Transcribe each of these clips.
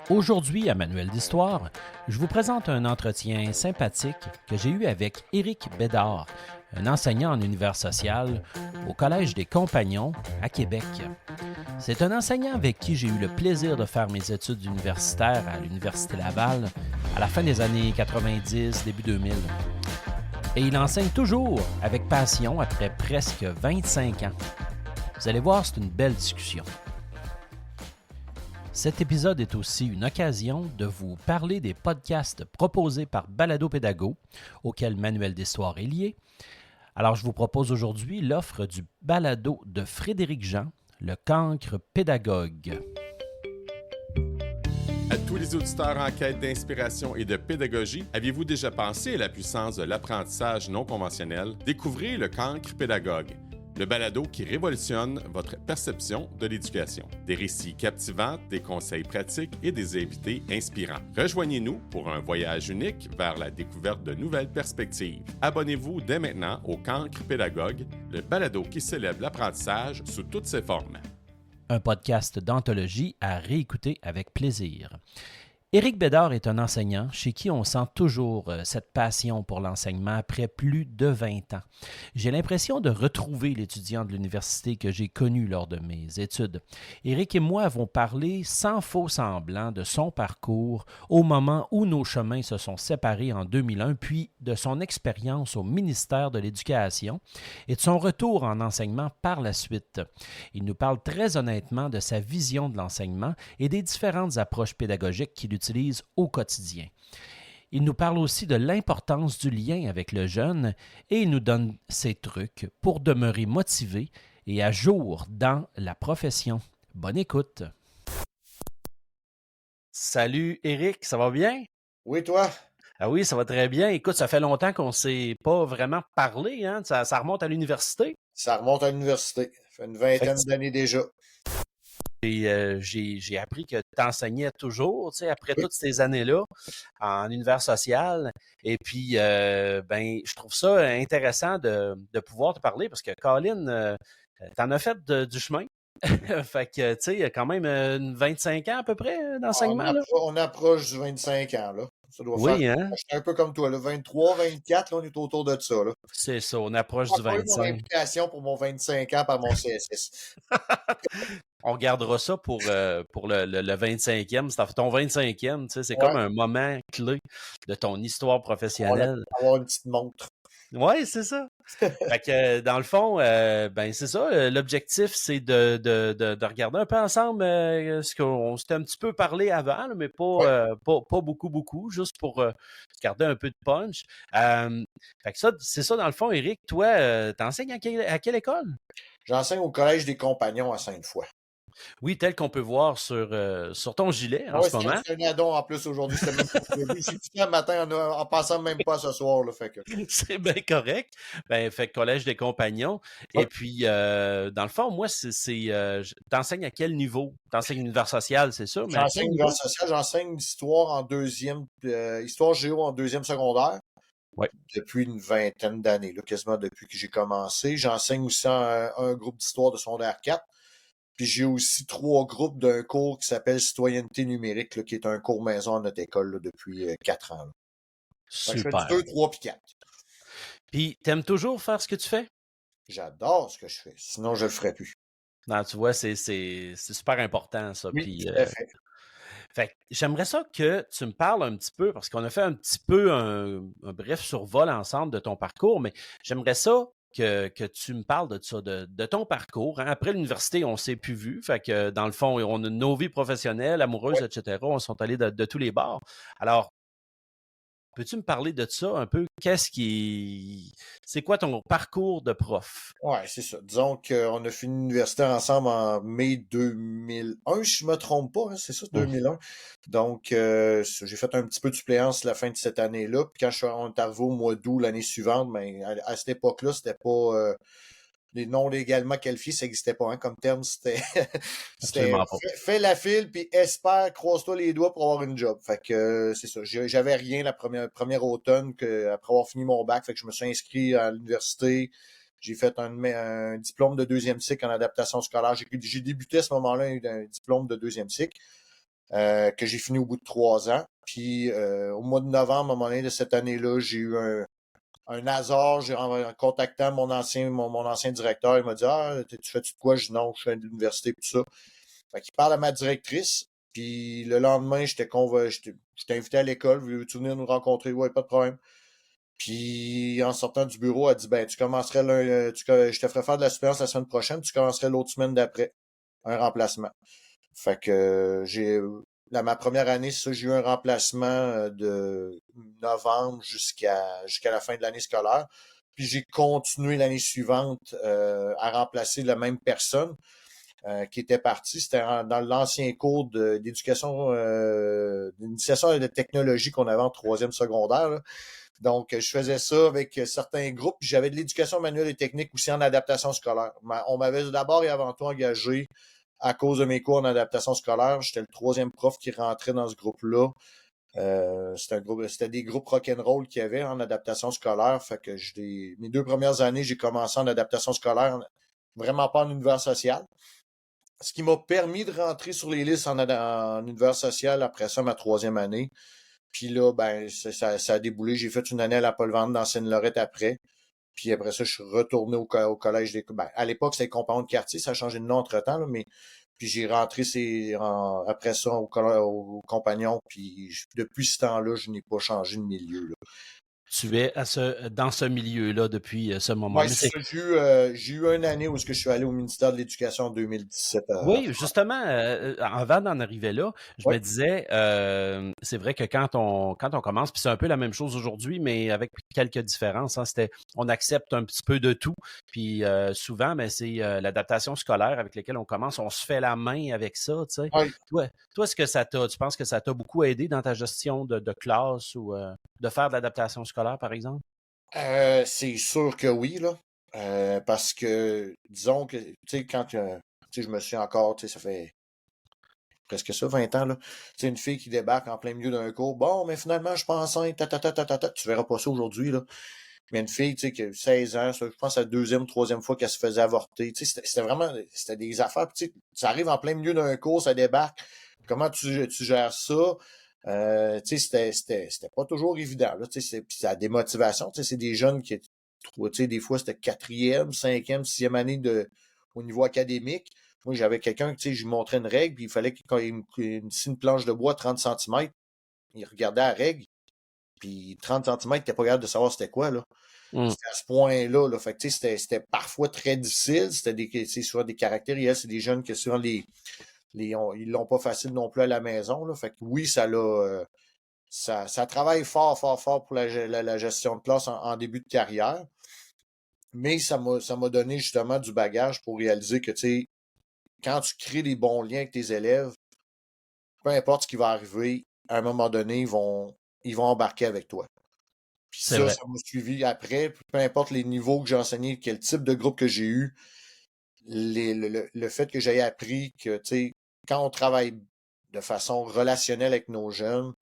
Aujourd'hui, à Manuel d'Histoire, je vous présente un entretien sympathique que j'ai eu avec Éric Bédard, un enseignant en univers social au Collège des Compagnons à Québec. C'est un enseignant avec qui j'ai eu le plaisir de faire mes études universitaires à l'Université Laval à la fin des années 90, début 2000. Et il enseigne toujours avec passion après presque 25 ans. Vous allez voir, c'est une belle discussion. Cet épisode est aussi une occasion de vous parler des podcasts proposés par Balado Pédago, auquel Manuel d'Histoire est lié. Alors, je vous propose aujourd'hui l'offre du balado de Frédéric Jean, le cancre pédagogue. À tous les auditeurs en quête d'inspiration et de pédagogie, aviez-vous déjà pensé à la puissance de l'apprentissage non conventionnel? Découvrez le cancre pédagogue, le balado qui révolutionne votre perception de l'éducation. Des récits captivants, des conseils pratiques et des invités inspirants. Rejoignez-nous pour un voyage unique vers la découverte de nouvelles perspectives. Abonnez-vous dès maintenant au Cancre Pédagogue, le balado qui célèbre l'apprentissage sous toutes ses formes. Un podcast d'anthologie à réécouter avec plaisir. Éric Bédard est un enseignant chez qui on sent toujours cette passion pour l'enseignement après plus de 20 ans. J'ai l'impression de retrouver l'étudiant de l'université que j'ai connu lors de mes études. Éric et moi avons parlé sans faux semblant de son parcours au moment où nos chemins se sont séparés en 2001, puis de son expérience au ministère de l'Éducation et de son retour en enseignement par la suite. Il nous parle très honnêtement de sa vision de l'enseignement et des différentes approches pédagogiques qu'il utilise au quotidien. Il nous parle aussi de l'importance du lien avec le jeune et il nous donne ses trucs pour demeurer motivé et à jour dans la profession. Bonne écoute. Salut Éric, ça va bien? Oui, toi? Ah oui, ça va très bien. Écoute, ça fait longtemps qu'on ne s'est pas vraiment parlé, hein? Ça remonte à l'université. Ça remonte à l'université. Ça fait une vingtaine d'années déjà. J'ai appris que tu enseignais toujours, tu sais, après Oui. toutes ces années-là, en univers social. Et puis, je trouve ça intéressant de pouvoir te parler parce que, Colin, t'en as fait du chemin. Fait que, tu sais, il y a quand même 25 ans à peu près d'enseignement, là. On approche du 25 ans, là. Ça doit faire. Oui, hein? J'étais un peu comme toi, là. 23, 24, là, on est autour de ça, là. C'est ça, on approche Je du n'ai pas eu mon 25. implication pour mon 25 ans par mon CSS. On gardera ça pour le 25e. C'est ton 25e, tu sais, c'est Ouais. comme un moment clé de ton histoire professionnelle. Avoir une petite montre. Oui, c'est ça. Fait que dans le fond, c'est ça. L'objectif, c'est de regarder un peu ensemble ce qu'on s'était un petit peu parlé avant, là, mais pas beaucoup, juste pour garder un peu de punch. Fait que ça, c'est ça dans le fond, Éric. Toi, t'enseignes à quelle école? J'enseigne au Collège des Compagnons à Sainte-Foy. Oui, tel qu'on peut voir sur ton gilet en ce moment. C'est un addon en plus aujourd'hui. C'était même pas prévu. J'ai dit ça le matin en passant même pas ce soir, là. Fait que. C'est bien correct. Fait que Collège des Compagnons. Ouais. Et puis, dans le fond, moi, t'enseignes à quel niveau? T'enseignes l'univers social, c'est ça? Mais J'enseigne l'univers social, j'enseigne l'histoire en deuxième, histoire géo en deuxième secondaire. Ouais. Depuis une vingtaine d'années, là, quasiment depuis que j'ai commencé. J'enseigne aussi un groupe d'histoire de secondaire 4. Puis j'ai aussi 3 groupes d'un cours qui s'appelle Citoyenneté numérique, là, qui est un cours maison à notre école là, depuis 4 ans. Là. Fait que je fais Super. du 2, 3 puis 4. Puis, t'aimes toujours faire ce que tu fais? J'adore ce que je fais. Sinon, je le ferais plus. Non, tu vois, c'est super important, ça. Oui, Puis, tout à fait. fait que j'aimerais ça que tu me parles un petit peu, parce qu'on a fait un petit peu un bref survol ensemble de ton parcours, mais j'aimerais ça que tu me parles de ça, de ton parcours. Hein. Après l'université, on ne s'est plus vu. Fait que dans le fond, on a nos vies professionnelles, amoureuses, etc. On sont allés de tous les bords. Alors, peux-tu me parler de ça un peu? C'est quoi ton parcours de prof? Ouais, c'est ça. Disons qu'on a fini l'université ensemble en mai 2001, si je me trompe pas, hein, c'est ça, 2001. Donc, j'ai fait un petit peu de suppléance la fin de cette année-là. Puis quand on est arrivé au mois d'août l'année suivante, à cette époque-là, c'était pas les non légalement qualifiés, ça n'existait pas. Hein, comme terme, c'était fais la file puis espère, croise-toi les doigts pour avoir une job. Fait que c'est ça. J'avais rien la première automne après avoir fini mon bac. Fait que je me suis inscrit à l'université. J'ai fait un diplôme de deuxième cycle en adaptation scolaire. J'ai débuté à ce moment-là un diplôme de deuxième cycle. que j'ai fini au bout de 3 ans. Puis au mois de novembre, à un moment donné de cette année-là, j'ai eu un hasard. En contactant mon ancien directeur, il m'a dit Ah, tu fais-tu de quoi? Je dis non, je suis à l'université, tout ça. Fait qu'il parle à ma directrice. Puis le lendemain, j'étais invité à l'école. Veux-tu venir nous rencontrer? Ouais, pas de problème. Puis en sortant du bureau, elle dit ben tu commencerais je te ferai faire de la suppléance la semaine prochaine, tu commencerais l'autre semaine d'après. Un remplacement. Fait que ma première année, c'est ça, j'ai eu un remplacement de novembre jusqu'à la fin de l'année scolaire. Puis j'ai continué l'année suivante à remplacer la même personne qui était partie. C'était dans l'ancien cours d'éducation, d'initiation et de technologie qu'on avait en troisième secondaire, là. Donc, je faisais ça avec certains groupes. J'avais de l'éducation manuelle et technique aussi en adaptation scolaire. On m'avait d'abord et avant tout engagé à cause de mes cours en adaptation scolaire. J'étais le troisième prof qui rentrait dans ce groupe-là. C'était des groupes rock'n'roll qu'il y avait en adaptation scolaire. Fait que mes 2 premières années, j'ai commencé en adaptation scolaire, vraiment pas en univers social. Ce qui m'a permis de rentrer sur les listes en univers social après ça, ma troisième année. Puis là, ben, ça a déboulé. J'ai fait une année à la Paul Vente dans Seine-Lorette après. Puis après ça, je suis retourné au collège des... Ben, à l'époque, c'était Compagnon de quartier. Ça a changé de nom entre-temps, là, mais... Puis j'ai rentré après ça au Compagnon. Puis depuis ce temps-là, je n'ai pas changé de milieu, là. Tu es dans ce milieu-là depuis ce moment. Ouais, Mais c'est c'est ça. J'ai eu une année où je suis allé au ministère de l'Éducation en 2017. Oui, justement, avant d'en arriver là, je Oui, me disais, c'est vrai que quand on commence, puis c'est un peu la même chose aujourd'hui, mais avec quelques différences, hein, on accepte un petit peu de tout, puis souvent, mais c'est l'adaptation scolaire avec laquelle on commence, on se fait la main avec ça, tu sais. oui. Toi, est-ce que tu penses que ça t'a beaucoup aidé dans ta gestion de classe ou de faire de l'adaptation scolaire, par exemple? C'est sûr que oui, là. Parce que, disons que, tu sais, tu sais, je me suis encore, tu sais, ça fait presque ça, 20 ans, là. Tu sais, une fille qui débarque en plein milieu d'un cours. Bon, mais finalement, je suis pas enceinte, Tu verras pas ça aujourd'hui, là. Mais une fille, tu sais, qui a 16 ans, je pense, la deuxième, troisième fois qu'elle se faisait avorter. Tu sais, c'était des affaires. Puis, tu sais, ça arrive en plein milieu d'un cours, ça débarque. Comment tu gères ça? Tu sais, c'était pas toujours évident, là. Tu sais, puis c'est la démotivation. Tu sais, c'est des jeunes qui, tu sais, des fois, c'était quatrième, cinquième, sixième année au niveau académique. Moi, j'avais quelqu'un, tu sais, je lui montrais une règle, puis il fallait qu'il si une planche de bois 30 centimètres, il regardait la règle, puis 30 centimètres, il était pas capable de savoir c'était quoi, là. Hum, C'était à ce point-là, là. Fait que, tu sais, c'était parfois très difficile. C'est souvent des caractères. C'est des jeunes que souvent ils l'ont pas facile non plus à la maison, là. Fait que oui, ça travaille fort, fort, fort pour la gestion de classe en début de carrière. Mais ça m'a donné justement du bagage pour réaliser que, tu sais, quand tu crées des bons liens avec tes élèves, peu importe ce qui va arriver, à un moment donné, ils vont embarquer avec toi. Puis c'est ça vrai. m'a suivi après. Peu importe les niveaux que j'ai enseignés, quel type de groupe que j'ai eu, le fait que j'ai appris que, tu sais, quand on travaille de façon relationnelle avec nos jeunes,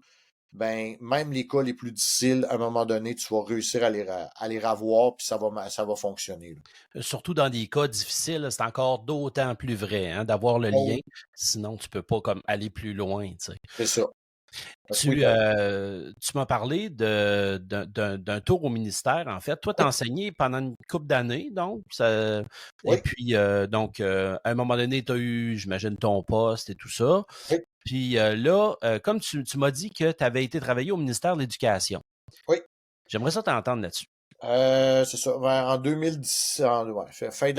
ben, même les cas les plus difficiles, à un moment donné, tu vas réussir à les ravoir, puis ça va fonctionner, là. Surtout dans des cas difficiles, c'est encore d'autant plus vrai, hein, d'avoir le Oh lien. oui, Sinon, tu peux pas comme aller plus loin, tu sais. c'est ça. Fait que oui, Tu m'as parlé d'un tour au ministère, en fait. Toi, tu as oui, enseigné pendant une couple d'années, donc. Et oui, puis, donc, à un moment donné, tu as eu, j'imagine, ton poste et tout ça. oui, Puis là, comme tu m'as dit que tu avais été travailler au ministère de l'Éducation. oui. J'aimerais ça t'entendre là-dessus. C'est ça. En 2010, ouais, fin de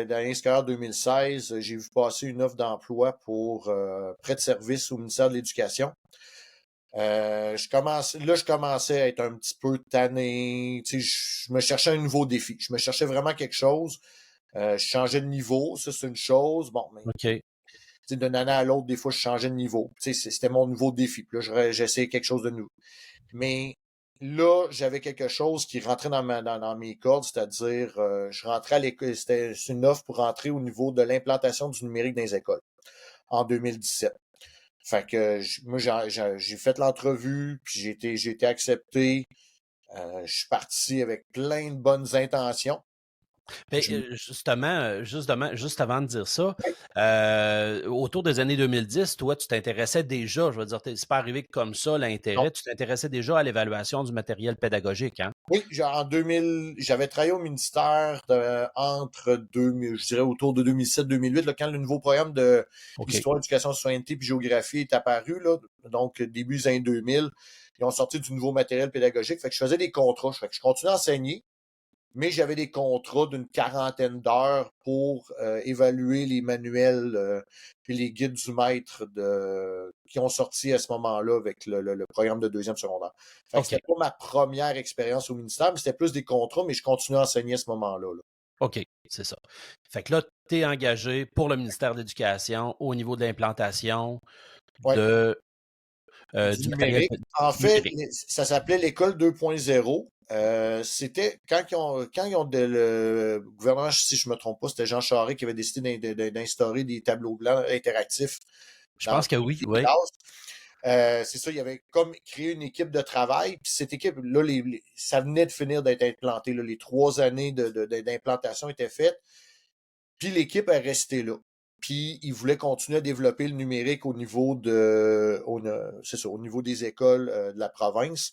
l'année scolaire 2016, j'ai vu passer une offre d'emploi pour prêt de service au ministère de l'Éducation. Je commençais à être un petit peu tanné. Tu sais, je me cherchais un nouveau défi. Je me cherchais vraiment quelque chose. Je changeais de niveau, ça c'est une chose. Bon, mais OK. tu sais, d'une année à l'autre, des fois, je changeais de niveau. Tu sais, c'était mon nouveau défi. Puis là, j'essayais quelque chose de nouveau. Mais là, j'avais quelque chose qui rentrait dans mes cordes, c'est-à-dire, je rentrais à l'école. C'est une offre pour rentrer au niveau de l'implantation du numérique dans les écoles en 2017. Fait que moi, j'ai fait l'entrevue, puis j'ai été accepté. Je suis parti avec plein de bonnes intentions. Ben, Je- justement, juste avant de dire ça, Oui, autour des années 2010, toi, tu t'intéressais déjà, je veux dire, c'est pas arrivé comme ça non. l'intérêt, tu t'intéressais déjà à l'évaluation du matériel pédagogique, hein? Oui, en 2000, j'avais travaillé au ministère entre 2000, je dirais autour de 2007-2008, quand le nouveau programme de OK. histoire, éducation, citoyenneté puis géographie est apparu, là, donc début des années 2000. Ils ont sorti du nouveau matériel pédagogique. Fait que je faisais des contrats. Fait que je continuais à enseigner, mais j'avais des contrats d'une quarantaine d'heures pour évaluer les manuels et les guides du maître qui ont sorti à ce moment-là avec le programme de deuxième secondaire. Fait que OK. c'était pas ma première expérience au ministère, mais c'était plus des contrats, mais je continuais à enseigner à ce moment-là. Là. OK, c'est ça. Fait que là, tu es engagé pour le ministère de l'Éducation au niveau de l'implantation Ouais, de, du du matériel numérique. En fait, numérique. ça s'appelait l'école 2.0. C'était quand ils ont le gouvernement, si je me trompe pas, c'était Jean Charest qui avait décidé d'instaurer des tableaux blancs interactifs Je dans pense que toutes oui, les oui. classes. C'est ça, il y avait comme créé une équipe de travail, puis cette équipe, là, ça venait de finir d'être implanté. Là, les 3 années d'implantation étaient faites, puis l'équipe est restée là. Puis ils voulaient continuer à développer le numérique c'est ça, au niveau des écoles de la province.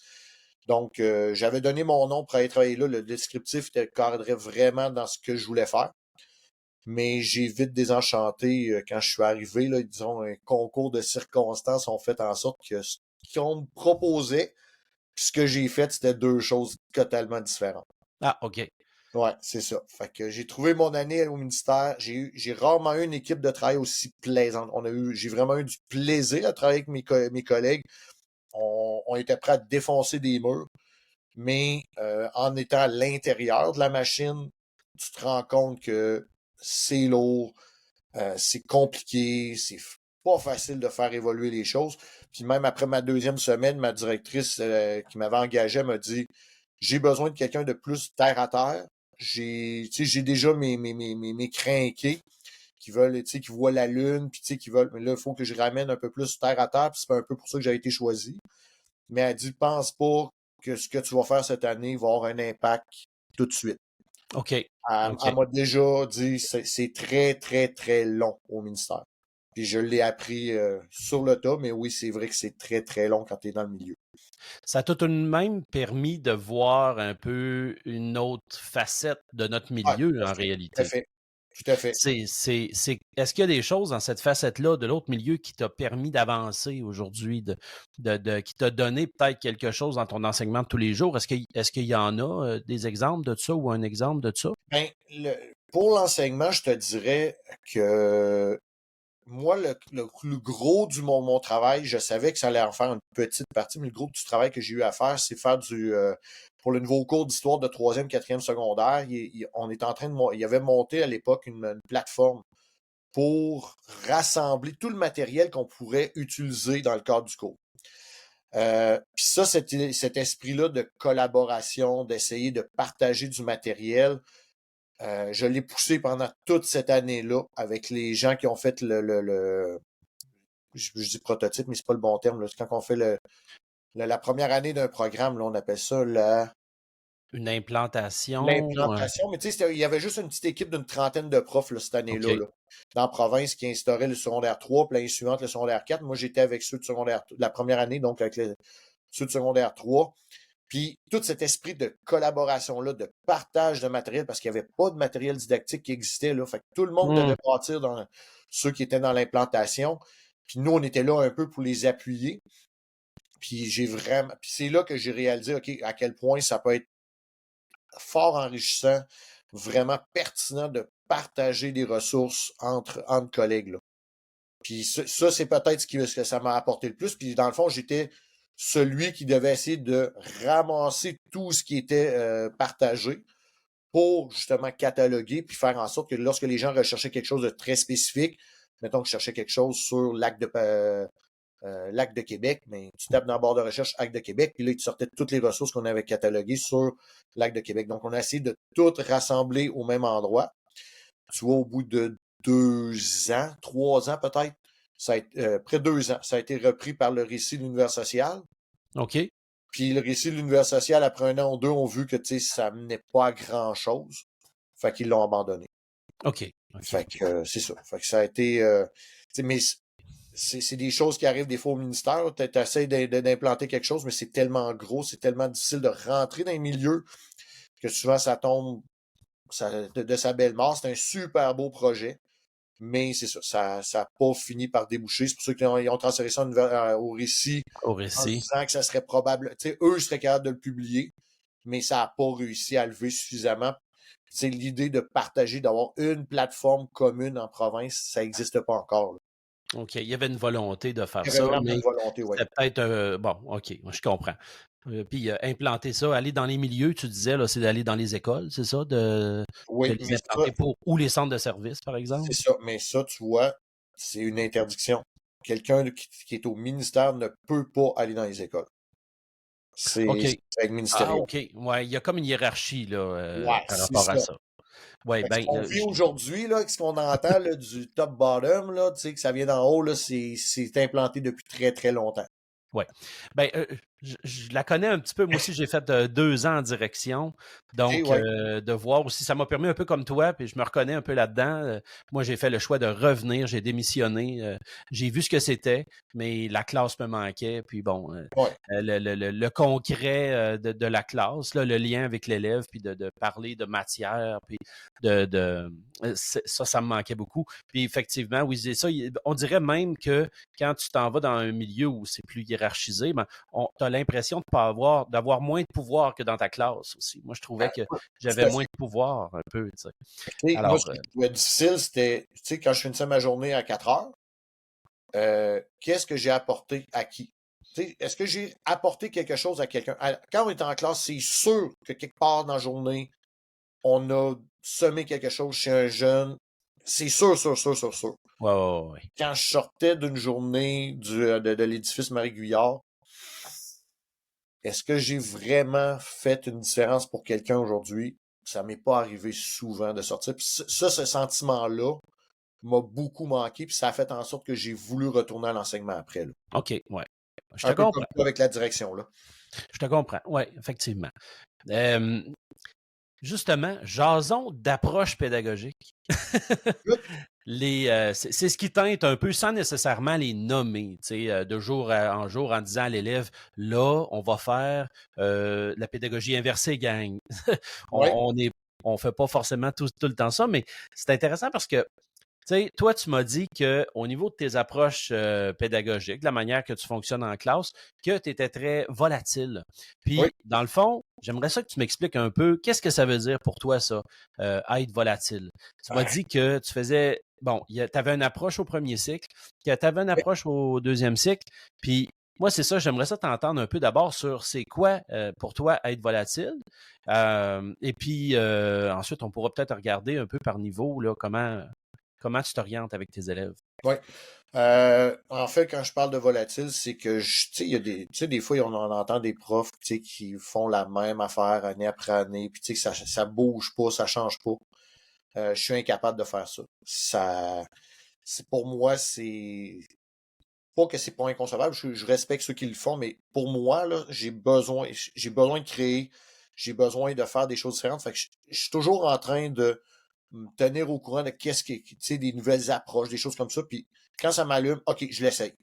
Donc, j'avais donné mon nom pour aller travailler là. Le descriptif cadrait vraiment dans ce que je voulais faire. Mais j'ai vite désenchanté quand je suis arrivé. Là, disons, un concours de circonstances ont fait en sorte que ce qu'on me proposait, puis ce que j'ai fait, c'était deux choses totalement différentes. Ah, OK. Ouais, c'est ça. Fait que j'ai trouvé mon année au ministère. J'ai rarement eu une équipe de travail aussi plaisante. J'ai vraiment eu du plaisir à travailler avec mes collègues. On était prêts à défoncer des murs. Mais en étant à l'intérieur de la machine, tu te rends compte que c'est lourd, c'est compliqué, c'est pas facile de faire évoluer les choses. Puis même après ma deuxième semaine, ma directrice qui m'avait engagé m'a dit j'ai besoin de quelqu'un de plus terre à terre. J'ai déjà mes crinqués qui veulent, qui voient la lune, puis qui veulent, mais là, il faut que je ramène un peu plus terre à terre, puis c'est un peu pour ça que j'ai été choisi. Mais elle dit, pense pas que ce que tu vas faire cette année va avoir un impact tout de suite. OK. Elle OK. m'a déjà dit, c'est très, très, très long au ministère. Puis je l'ai appris sur le tas, mais oui, c'est vrai que c'est très, très long quand tu es dans le milieu. Ça a tout de même permis de voir un peu une autre facette de notre Ouais, milieu, en tout à réalité. fait. Tout à fait. Est-ce qu'il y a des choses dans cette facette-là de l'autre milieu qui t'a permis d'avancer aujourd'hui, qui t'a donné peut-être quelque chose dans ton enseignement de tous les jours? Est-ce qu'il y en a des exemples de ça ou un exemple de ça? Ben, pour l'enseignement, je te dirais que moi, le gros mon travail, je savais que ça allait en faire une petite partie, mais le gros du travail que j'ai eu à faire, c'est faire pour le nouveau cours d'histoire de troisième, quatrième secondaire, on est en train il y avait monté à l'époque une plateforme pour rassembler tout le matériel qu'on pourrait utiliser dans le cadre du cours. Puis ça, cet esprit-là de collaboration, d'essayer de partager du matériel, je l'ai poussé pendant toute cette année-là avec les gens qui ont fait je dis prototype, mais c'est pas le bon terme. Là. Quand on fait la première année d'un programme, là, on appelle ça Une implantation? l'implantation. Mais tu sais, il y avait juste une petite équipe d'une trentaine de profs là, cette année-là, OK. là, dans la province qui instaurait le secondaire 3, puis l'année suivante, le secondaire 4. Moi, j'étais avec ceux de secondaire la première année, donc avec ceux de secondaire 3. Puis tout cet esprit de collaboration-là, de partage de matériel, parce qu'il n'y avait pas de matériel didactique qui existait, là. Fait que tout le monde Hmm. devait partir dans ceux qui étaient dans l'implantation. Puis nous, on était là un peu pour les appuyer. Puis Puis c'est là que j'ai réalisé, OK, à quel point ça peut être fort enrichissant, vraiment pertinent de partager des ressources entre collègues, là. Puis ça c'est peut-être ce que ça m'a apporté le plus. Puis dans le fond, j'étais celui qui devait essayer de ramasser tout ce qui était partagé pour justement cataloguer puis faire en sorte que lorsque les gens recherchaient quelque chose de très spécifique, mettons que je cherchais quelque chose sur Lac de Québec, mais tu tapes dans la barre de recherche Lac de Québec, puis là, il te sortait toutes les ressources qu'on avait cataloguées sur Lac de Québec. Donc, on a essayé de tout rassembler au même endroit. Tu vois, au bout de 2 ans, 3 ans peut-être, près de 2 ans, ça a été repris par le récit de l'univers social. OK. Puis le récit de l'univers social, après 1 an ou 2, ont vu que ça menait pas à grand-chose. Fait qu'ils l'ont abandonné. OK. Fait que c'est ça. Fait que ça a été... mais c'est des choses qui arrivent des fois au ministère. Tu essaies d'implanter quelque chose, mais c'est tellement gros, c'est tellement difficile de rentrer dans les milieux que souvent ça tombe de sa belle mort. C'est un super beau projet, mais c'est ça n'a pas fini par déboucher. C'est pour ça qu'ils ont transféré ça au récit Au en récit. disant que ça serait probable. Eux seraient capables de le publier, mais ça n'a pas réussi à lever suffisamment. C'est l'idée de partager, d'avoir une plateforme commune en province, ça n'existe pas encore. Là. OK. Il y avait une volonté de faire Il y avait ça, vraiment mais une volonté, oui. c'était peut-être bon, OK, je comprends. Puis implanter ça, aller dans les milieux, tu disais, là, c'est d'aller dans les écoles, c'est ça? De Oui, les mais ça, implanter ou les centres de services, par exemple? c'est ça. Mais ça, tu vois, c'est une interdiction. Quelqu'un qui est au ministère ne peut pas aller dans les écoles. C'est OK. avec Ah, ministériel. OK. Ouais, il y a comme une hiérarchie là, Ouais, par c'est rapport ça. à ça. Ouais, Fait que ce ben, qu'on vit aujourd'hui, là, ce qu'on entend là, du top-bottom, là, tu sais, que ça vient d'en haut, là, c'est implanté depuis très, très longtemps. ouais. Ben, je la connais un petit peu. Moi aussi, j'ai fait 2 ans en direction. Donc, Ouais. de voir aussi, ça m'a permis un peu comme toi, puis je me reconnais un peu là-dedans. Moi, j'ai fait le choix de revenir, j'ai démissionné. J'ai vu ce que c'était, mais la classe me manquait. Puis bon, Ouais. le concret de la classe, là, le lien avec l'élève, puis de parler de matière, puis ça me manquait beaucoup. Puis effectivement, oui, c'est ça. On dirait même que quand tu t'en vas dans un milieu où c'est plus hiérarchisé, ben, tu as l'impression de pas d'avoir moins de pouvoir que dans ta classe aussi. Moi, je trouvais que Tout j'avais à moins fait. de pouvoir un peu, tu sais. Moi, Alors, ce que je trouvais difficile, c'était, tu sais, quand je finissais ma journée à 4 heures, qu'est-ce que j'ai apporté à qui? Est-ce que j'ai apporté quelque chose à quelqu'un? Quand on est en classe, c'est sûr que quelque part dans la journée, on a semé quelque chose chez un jeune. C'est sûr, sûr, sûr, sûr, sûr. ouais. Quand je sortais d'une journée de l'édifice Marie-Guyard, est-ce que j'ai vraiment fait une différence pour quelqu'un aujourd'hui? Ça m'est pas arrivé souvent de sortir. Puis ça, ce sentiment-là m'a beaucoup manqué, puis ça a fait en sorte que j'ai voulu retourner à l'enseignement après. Là. OK, ouais. Je te Un peu comme comprends. toi avec la direction. Là. Je te comprends. Oui, effectivement. Euh, Justement, jason d'approche pédagogique. C'est ce qui teinte un peu sans nécessairement les nommer, de jour en jour en disant à l'élève, là, on va faire la pédagogie inversée, gang. Oui. On fait pas forcément tout le temps ça, mais c'est intéressant parce que toi, tu m'as dit qu'au niveau de tes approches pédagogiques, de la manière que tu fonctionnes en classe, que tu étais très volatile. Puis, Oui. dans le fond, j'aimerais ça que tu m'expliques un peu qu'est-ce que ça veut dire pour toi, ça, être volatile. Tu m'as dit que tu faisais, bon, tu avais une approche au premier cycle, que tu avais une approche au deuxième cycle, puis moi, c'est ça, j'aimerais ça t'entendre un peu d'abord sur c'est quoi pour toi être volatile. Et puis, ensuite, on pourra peut-être regarder un peu par niveau, là, comment tu t'orientes avec tes élèves? Oui. En fait, quand je parle de volatile, c'est que il y a des fois, on en entend des profs, qui font la même affaire année après année, puis que ça bouge pas, ça change pas. Je suis incapable de faire ça. Pour moi, c'est pas que c'est pas inconcevable. Je respecte ceux qui le font, mais pour moi, là, j'ai besoin de créer, j'ai besoin de faire des choses différentes. Fait que je suis toujours en train de me tenir au courant de qu'est-ce qui, des nouvelles approches, des choses comme ça. Puis quand ça m'allume, OK, je l'essaye.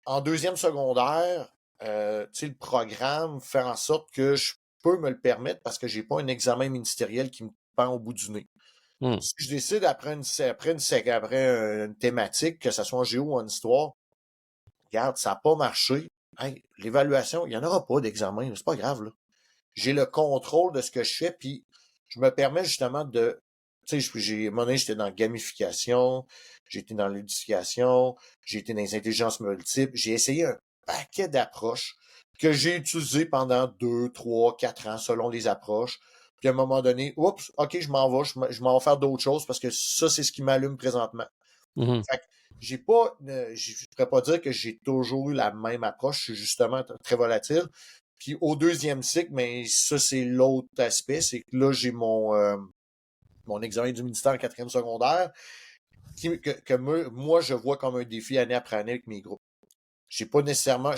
En deuxième secondaire, le programme fait en sorte que je peux me le permettre parce que j'ai pas un examen ministériel qui me pend au bout du nez. Si je décide après une thématique, que ce soit en géo ou en histoire, regarde, ça n'a pas marché. Hey, l'évaluation, il n'y en aura pas d'examen, c'est pas grave. Là. J'ai le contrôle de ce que je fais, puis je me permets justement de. Tu sais, j'étais dans la gamification, j'ai été dans l'éducation, j'ai été dans les intelligences multiples, j'ai essayé un paquet d'approches que j'ai utilisées pendant 2, 3, 4 ans selon les approches. Puis à un moment donné, oups, OK, je m'en vais, je m'en vais faire d'autres choses parce que ça, c'est ce qui m'allume présentement. Fait que je pourrais pas dire que j'ai toujours eu la même approche, je suis justement très volatile. Puis au deuxième cycle, mais ça, c'est l'autre aspect, c'est que là, j'ai mon examen du ministère en quatrième secondaire, moi, je vois comme un défi année après année avec mes groupes. Je viens pas nécessairement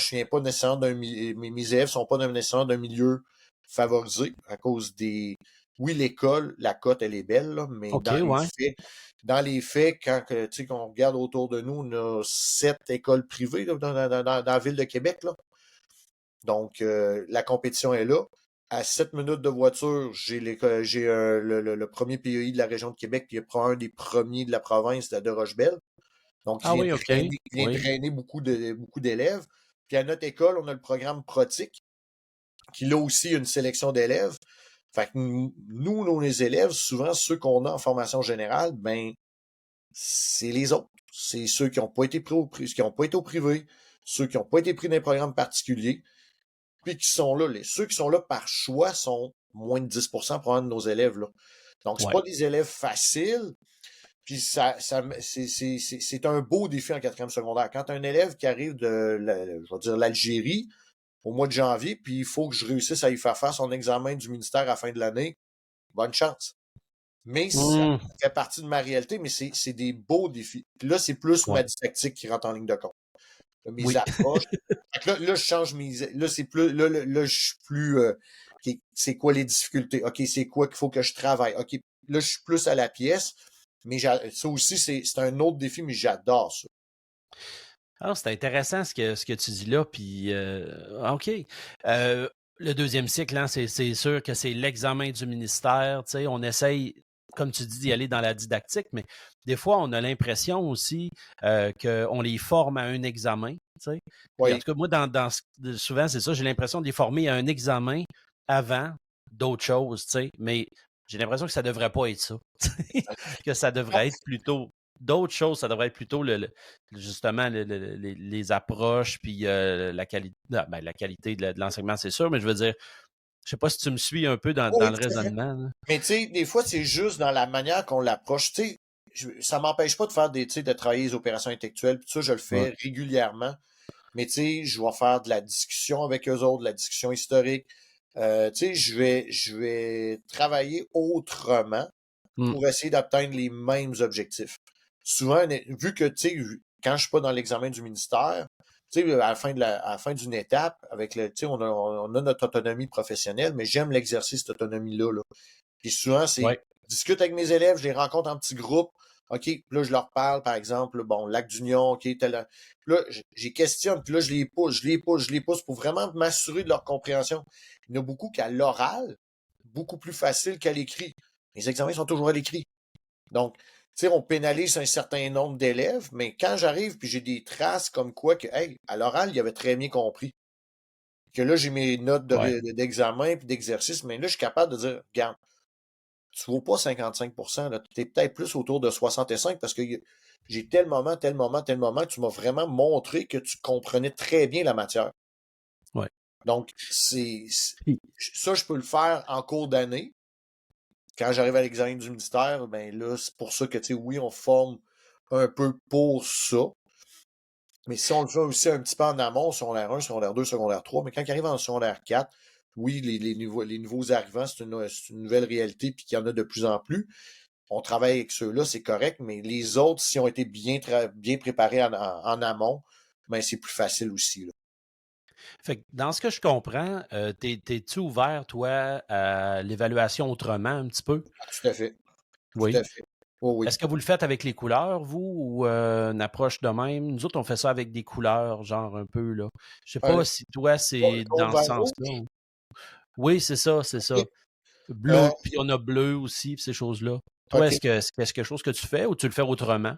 mes élèves sont pas nécessairement d'un milieu favorisé à cause des Oui, l'école, la cote, elle est belle, là, mais OK, ouais. dans les faits, tu sais, qu'on regarde autour de nous, on a 7 écoles privées là, dans la ville de Québec, là. Donc, la compétition est là. À 7 minutes de voiture, j'ai le premier PEI de la région de Québec, qui est un des premiers de la province de Rochebelle. Donc, Ah oui, OK. il vient Oui. drainer beaucoup d'élèves. Puis à notre école, on a le programme Protic, qui là aussi a une sélection d'élèves. Fait que nous, nos élèves, souvent ceux qu'on a en formation générale, ben, c'est les autres. C'est ceux qui n'ont pas été pris qui ont pas été au privé, ceux qui n'ont pas été pris dans un programme particulier, puis qui sont là. Ceux qui sont là par choix sont moins de 10% pour un de nos élèves, là. Donc, c'est Ouais. pas des élèves faciles, puis c'est un beau défi en quatrième secondaire. Quand un élève qui arrive je vais dire, l'Algérie, au mois de janvier, puis il faut que je réussisse à y faire son examen du ministère à la fin de l'année, bonne chance. Mais ça Mmh. fait partie de ma réalité, mais c'est des beaux défis. Puis là, c'est plus Ouais. ma didactique qui rentre en ligne de compte. Là, mes Oui. approches. Fait que là, je change là, c'est plus, là, je suis plus, OK, c'est quoi les difficultés? OK, c'est quoi qu'il faut que je travaille? OK, là, je suis plus à la pièce, mais ça aussi, c'est un autre défi, mais j'adore ça. Alors, c'est intéressant ce que tu dis là. Puis, OK. Le deuxième cycle, hein, c'est sûr que c'est l'examen du ministère. Tu sais, on essaye, comme tu dis, d'y aller dans la didactique, mais des fois, on a l'impression aussi qu'on les forme à un examen. Tu sais. Puis, en Oui, tout cas, moi, souvent, c'est ça, j'ai l'impression de les former à un examen avant d'autres choses. Tu sais, mais j'ai l'impression que ça ne devrait pas être ça. Que ça devrait être plutôt d'autres choses. Ça devrait être plutôt justement les approches puis la qualité, la qualité de l'enseignement, c'est sûr, mais je veux dire, je sais pas si tu me suis un peu dans oui, le tout à fait. raisonnement, là. Mais tu sais, des fois, c'est juste dans la manière qu'on l'approche. Tu sais, ça m'empêche pas de faire tu sais, de travailler les opérations intellectuelles. Puis ça, je le Ouais. fais régulièrement. Mais tu sais, je vais faire de la discussion avec eux autres, de la discussion historique. Tu sais, je vais travailler autrement Mm. pour essayer d'atteindre les mêmes objectifs. Souvent, vu que, tu sais, quand je suis pas dans l'examen du ministère, tu sais, à la fin d'une étape, avec tu sais, on a notre autonomie professionnelle, mais j'aime l'exercice cette autonomie-là, là. Puis souvent, Ouais. je discute avec mes élèves, je les rencontre en petits groupes. OK, puis là, je leur parle, par exemple, bon, Lac d'Union, OK, tel. Puis là, j'ai questionne, puis là, je les pousse pour vraiment m'assurer de leur compréhension. Il y en a beaucoup qu'à l'oral, beaucoup plus facile qu'à l'écrit. Les examens sont toujours à l'écrit. Donc, tu sais, on pénalise un certain nombre d'élèves, mais quand j'arrive puis j'ai des traces comme quoi que, hey, à l'oral, il avait très bien compris. Que là, j'ai mes notes Ouais. d'examen puis d'exercice, mais là, je suis capable de dire, regarde, tu vaux pas 55%, là, tu es peut-être plus autour de 65 parce que j'ai tel moment, tel moment, tel moment que tu m'as vraiment montré que tu comprenais très bien la matière. Ouais. Donc, Puis, ça, je peux le faire en cours d'année. Quand j'arrive à l'examen du ministère, ben là, c'est pour ça que, tu sais, oui, on forme un peu pour ça. Mais si on le fait aussi un petit peu en amont, secondaire 1, secondaire 2, secondaire 3, mais quand il arrive en secondaire 4, oui, les nouveaux arrivants, c'est une nouvelle réalité, puis qu'il y en a de plus en plus. On travaille avec ceux-là, c'est correct, mais les autres, s'ils ont été bien préparés en amont, ben c'est plus facile aussi, là. fait que dans ce que je comprends, t'es-tu ouvert, toi, à l'évaluation autrement un petit peu? Tout à fait. Tout Oui. à fait. Oui, oui. Est-ce que vous le faites avec les couleurs, vous, ou une approche de même? Nous autres, on fait ça avec des couleurs, genre un peu, là. Je sais Un pas si toi, c'est jaune, dans ce vert, sens-là. rouge. Oui, c'est ça, c'est ça. OK. Bleu, Euh, puis on a bleu aussi, puis ces choses-là. Toi, OK. est-ce quelque chose que tu fais ou tu le fais autrement?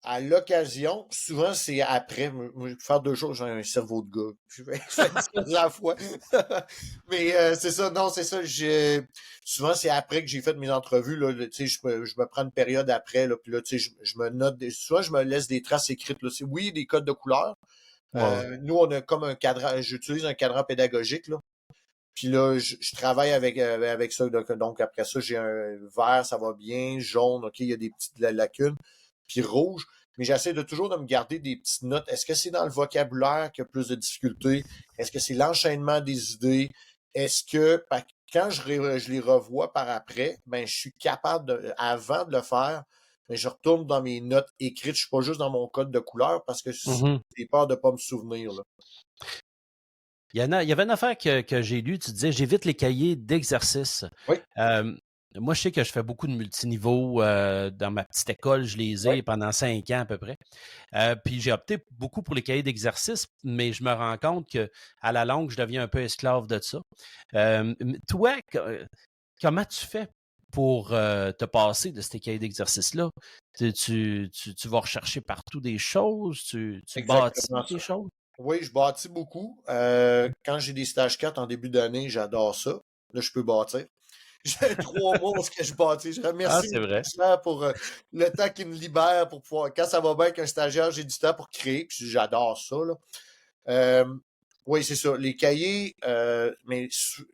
À l'occasion, souvent c'est après. Moi, je peux faire 2 choses, j'ai un cerveau de gars. Je fais 10 choses à la fois. Mais c'est ça, non, c'est ça. Souvent, c'est après que j'ai fait mes entrevues. Là, tu sais, je me prends une période après, là, puis là, tu sais, je me note souvent, je me laisse des traces écrites. Là. Oui, des codes de couleur. Ouais, ouais. Nous, on a comme un cadran, j'utilise un cadran pédagogique, là. Puis là, je travaille avec ça. Donc, après ça, j'ai un vert, ça va bien, jaune, OK, il y a des petites lacunes, puis rouge. Mais j'essaie de toujours de me garder des petites notes. Est-ce que c'est dans le vocabulaire qu'il y a plus de difficultés? Est-ce que c'est l'enchaînement des idées? Est-ce que quand je les revois par après, ben je suis capable avant de le faire, ben, je retourne dans mes notes écrites. Je suis pas juste dans mon code de couleur parce que Mhm. j'ai peur de pas me souvenir, là. Il y avait une affaire que j'ai lue, tu disais, j'évite les cahiers d'exercice. Oui, Moi, je sais que je fais beaucoup de multiniveaux dans ma petite école, je les oui. ai pendant 5 ans à peu près. Puis j'ai opté beaucoup pour les cahiers d'exercice, mais je me rends compte que à la longue, je deviens un peu esclave de ça. Toi, comment tu fais pour te passer de ces cahiers d'exercice-là? Tu vas rechercher partout des choses, tu bâtis Exactement des ça. choses? Oui, je bâtis beaucoup. Quand j'ai des stages 4 en début d'année, j'adore ça. Là, je peux bâtir. J'ai 3 mois où ce que je bâtis. Je Ah, remercie c'est mes vrai. stagiaires pour le temps qu'ils me libèrent pour pouvoir. Quand ça va bien avec un stagiaire, j'ai du temps pour créer. Puis j'adore ça, là. Euh, oui, c'est ça. Les cahiers, mais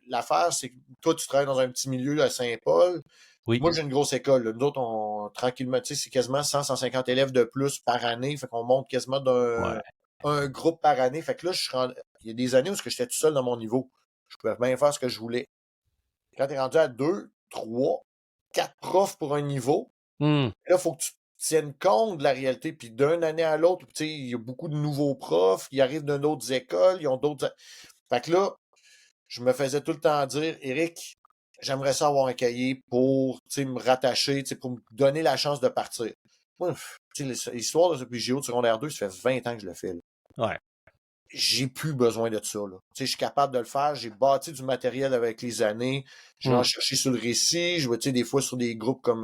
l'affaire, c'est que toi, tu travailles dans un petit milieu à Saint-Paul. Oui. Moi, j'ai une grosse école, là. Nous autres, tranquillement, tu sais, c'est quasiment 100-150 élèves de plus par année. Fait qu'on monte quasiment Ouais. un groupe par année. Fait que là, il y a des années où j'étais tout seul dans mon niveau. Je pouvais bien faire ce que je voulais. Quand tu es rendu à 2, 3, 4 profs pour un niveau, Hmm. là, il faut que tu tiennes compte de la réalité. Puis d'une année à l'autre, tu sais, il y a beaucoup de nouveaux profs, ils arrivent de d'autres écoles, ils ont d'autres. Fait que là, je me faisais tout le temps dire, Éric, j'aimerais ça avoir un cahier pour me rattacher, pour me donner la chance de partir. Moi, l'histoire de ce PGO de secondaire 2, ça fait 20 ans que je le fais. Là. Ouais. J'ai plus besoin de ça. Là. Je suis capable de le faire. J'ai bâti du matériel avec les années. J'ai Hmm. en cherché sur le récit. Je vois des fois sur des groupes comme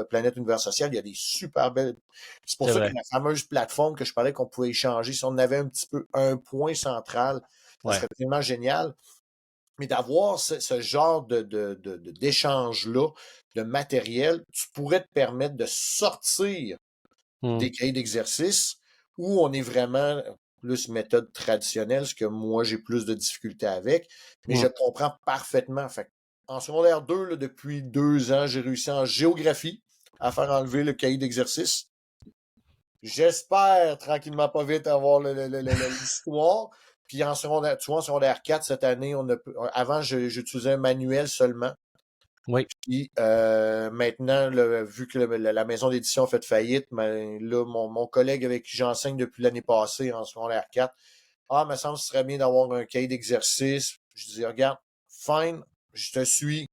Planète Univers Social, il y a des super belles. C'est pour C'est ça que vrai. la fameuse plateforme que je parlais qu'on pouvait échanger, si on avait un petit peu un point central, ça Ouais. serait tellement génial. Mais d'avoir ce genre d'échange-là, de matériel, tu pourrais te permettre de sortir Hmm. des cahiers d'exercice où on est vraiment plus méthode traditionnelle, ce que moi j'ai plus de difficultés avec, mais Hmm. je comprends parfaitement. Fait, en secondaire 2, là, depuis 2 ans, j'ai réussi en géographie à faire enlever le cahier d'exercice. J'espère tranquillement pas vite avoir l'histoire. Puis en secondaire, tu vois, en secondaire 4, cette année, avant, j'utilisais un manuel seulement. Oui. Puis maintenant, vu que la maison d'édition a fait faillite, ben, là, mon collègue avec qui j'enseigne depuis l'année passée en secondaire 4, me semble que ce serait bien d'avoir un cahier d'exercice. Je dis, regarde, fine, je te suis.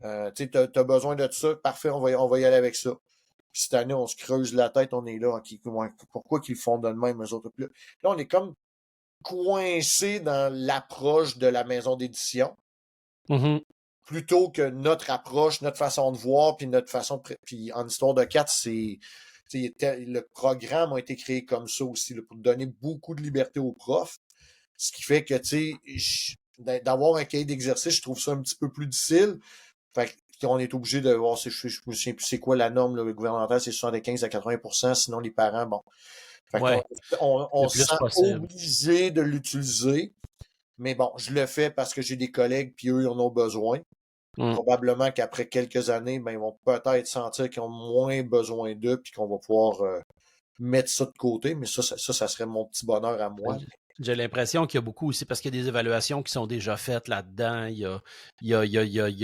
Tu as besoin de ça, parfait, on va y aller avec ça. Puis cette année, on se creuse la tête, on est là. Pourquoi qu'ils font de même, eux autres? Là, on est comme coincé dans l'approche de la maison d'édition, Mhm. plutôt que notre approche, notre façon de voir, puis notre façon puis en histoire de 4, le programme a été créé comme ça aussi, là, pour donner beaucoup de liberté aux profs. Ce qui fait que, d'avoir un cahier d'exercice, je trouve ça un petit peu plus difficile. Fait qu'on est obligé de voir, je me souviens plus c'est quoi la norme là, gouvernementale, c'est 75 à 80%, sinon les parents, bon. Fait qu'on Ouais. on Le se plus sent possible. obligé de l'utiliser. Mais bon, je le fais parce que j'ai des collègues, puis eux, ils en ont besoin. Hmm. Probablement qu'après quelques années, ben, ils vont peut-être sentir qu'ils ont moins besoin d'eux, puis qu'on va pouvoir mettre ça de côté. Mais ça serait mon petit bonheur à moi. J'ai l'impression qu'il y a beaucoup aussi, parce qu'il y a des évaluations qui sont déjà faites là-dedans. Il y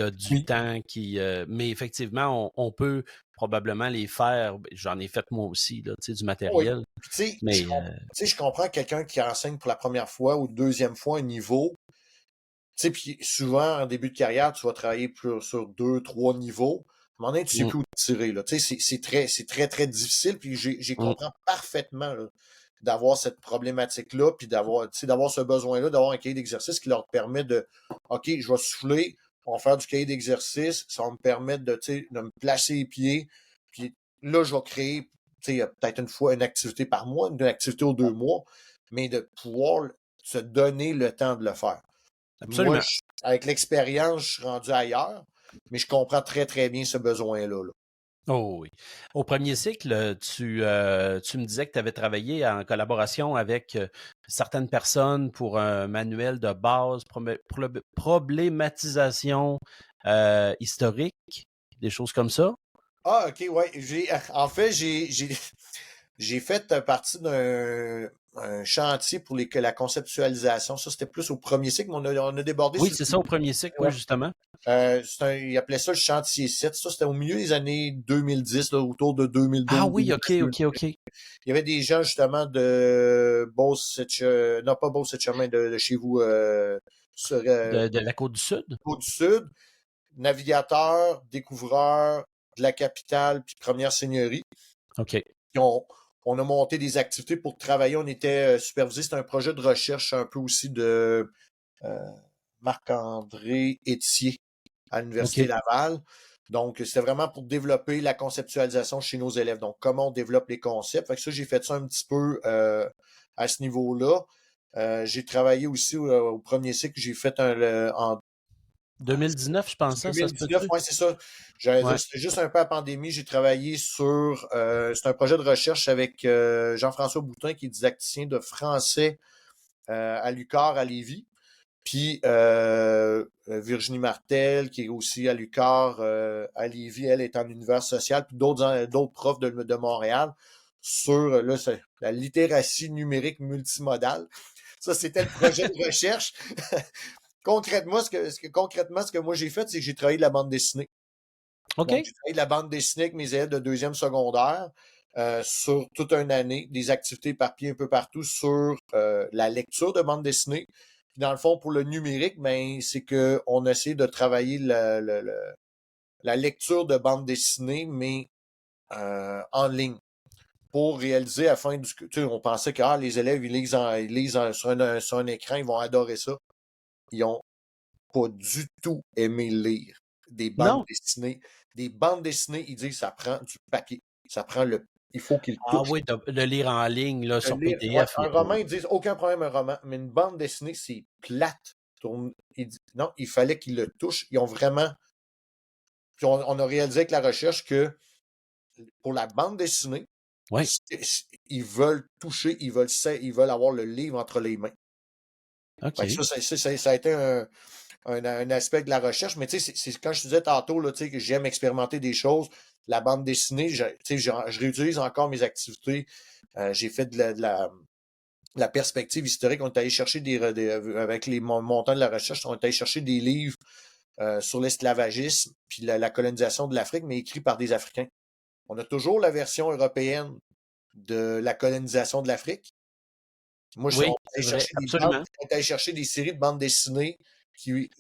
a du Oui. temps qui. Mais effectivement, on peut probablement les faire. J'en ai fait moi aussi, là, du Oui. matériel. Puis, tu sais, Mais je comprends quelqu'un qui enseigne pour la première fois ou deuxième fois un niveau. Tu sais, puis souvent, en début de carrière, tu vas travailler sur 2, 3 niveaux. À un moment donné, tu sais mm, plus où te tirer, là. Tu sais, c'est très, très difficile. Puis j'ai mm, comprends parfaitement, là, d'avoir cette problématique-là, puis d'avoir ce besoin-là, d'avoir un cahier d'exercice qui leur permet de, OK, je vais souffler, on va faire du cahier d'exercice, ça va me permettre de me placer les pieds, puis là, je vais créer, peut-être une fois une activité par mois, une activité aux 2 mois, mais de pouvoir se donner le temps de le faire. Moi, absolument. avec l'expérience, je suis rendu ailleurs, mais je comprends très, très bien ce besoin-là. Là. Oh oui. Au premier cycle, tu me disais que tu avais travaillé en collaboration avec certaines personnes pour un manuel de base, problématisation historique, des choses comme ça. Ah, OK, ouais. En fait, J'ai fait partie d'un chantier pour la conceptualisation. Ça, c'était plus au premier cycle, mais on a débordé Oui, sur c'est ça, au premier cycle, oui, ouais. justement. Ils appelaient ça le chantier 7. Ça, c'était au milieu des années 2010, là, autour de Ah 2012. oui, OK, OK, OK. Il y avait des gens, justement, de Beauce-Setchemin, non pas Beauce-Setchemin, de chez vous, sur De la côte du Sud? Côte-du-Sud, navigateurs, découvreurs de la capitale, puis première seigneurie. OK. Puis on a monté des activités pour travailler. On était supervisé. C'était un projet de recherche un peu aussi de Marc-André Étier à l'Université OK. Laval. Donc, c'était vraiment pour développer la conceptualisation chez nos élèves. Donc, comment on développe les concepts. Fait que ça, j'ai fait ça un petit peu à ce niveau-là. J'ai travaillé aussi au premier cycle. J'ai fait en 2019, je pense, ça se 2019, peut-tu? oui, c'est ça. J'allais dire, Ouais. c'était juste un peu à pandémie. J'ai travaillé sur c'est un projet de recherche avec Jean-François Boutin, qui est didacticien de français à l'UQAR à Lévis. Puis Virginie Martel, qui est aussi à l'UQAR à Lévis, elle est en univers social, puis d'autres profs de Montréal sur là, la littératie numérique multimodale. Ça, c'était le projet de recherche. Concrètement, ce que moi j'ai fait, c'est que j'ai travaillé de la bande dessinée. OK. Donc, j'ai travaillé de la bande dessinée avec mes élèves de deuxième secondaire sur toute une année, des activités éparpillées un peu partout sur la lecture de bande dessinée. Puis dans le fond, pour le numérique, ben, c'est qu'on essaie de travailler la lecture de bande dessinée, mais en ligne. Pour réaliser afin du. Tu sais, on pensait que les élèves, ils lisent sur un écran, ils vont adorer ça. Ils ont pas du tout aimé lire des bandes Non? dessinées. Des bandes dessinées, ils disent ça prend du papier. Ça prend il faut qu'ils Ah touchent. oui, de lire en ligne là, sur Ouais, PDF, il n'y un a pas. roman, ils disent aucun problème, un roman. Mais une bande dessinée, c'est plate. Non, il fallait qu'ils le touchent. Ils ont vraiment. Puis on a réalisé avec la recherche que pour la bande dessinée, Oui. ils veulent toucher, ils veulent avoir le livre entre les mains. Fait que OK. ça a été un aspect de la recherche, mais tu sais, c'est quand je te disais tantôt là, tu sais, que j'aime expérimenter des choses, la bande dessinée, tu sais, je réutilise encore mes activités. J'ai fait de la perspective historique. On est allé chercher avec les montants de la recherche, on est allé chercher des livres sur l'esclavagisme puis la colonisation de l'Afrique, mais écrits par des Africains. On a toujours la version européenne de la colonisation de l'Afrique. Moi, Oui, on c'est vrai, absolument. est allé chercher des séries de bandes dessinées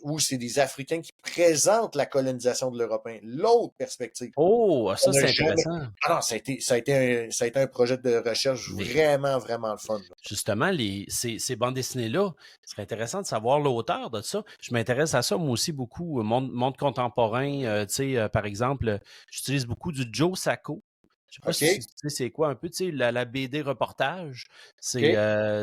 où c'est des Africains qui présentent la colonisation de l'Européen. L'autre perspective. Oh, On ça n'a c'est jamais. intéressant. Ah non, ça a été un projet de recherche Mais vraiment, vraiment le fun. Là. justement, ces bandes dessinées-là, ce serait intéressant de savoir l'auteur de ça. Je m'intéresse à ça, moi aussi, beaucoup. Monde contemporain, tu sais, par exemple, j'utilise beaucoup du Joe Sacco. Je sais pas OK? si tu sais c'est quoi un peu, tu sais, la BD reportage. OK?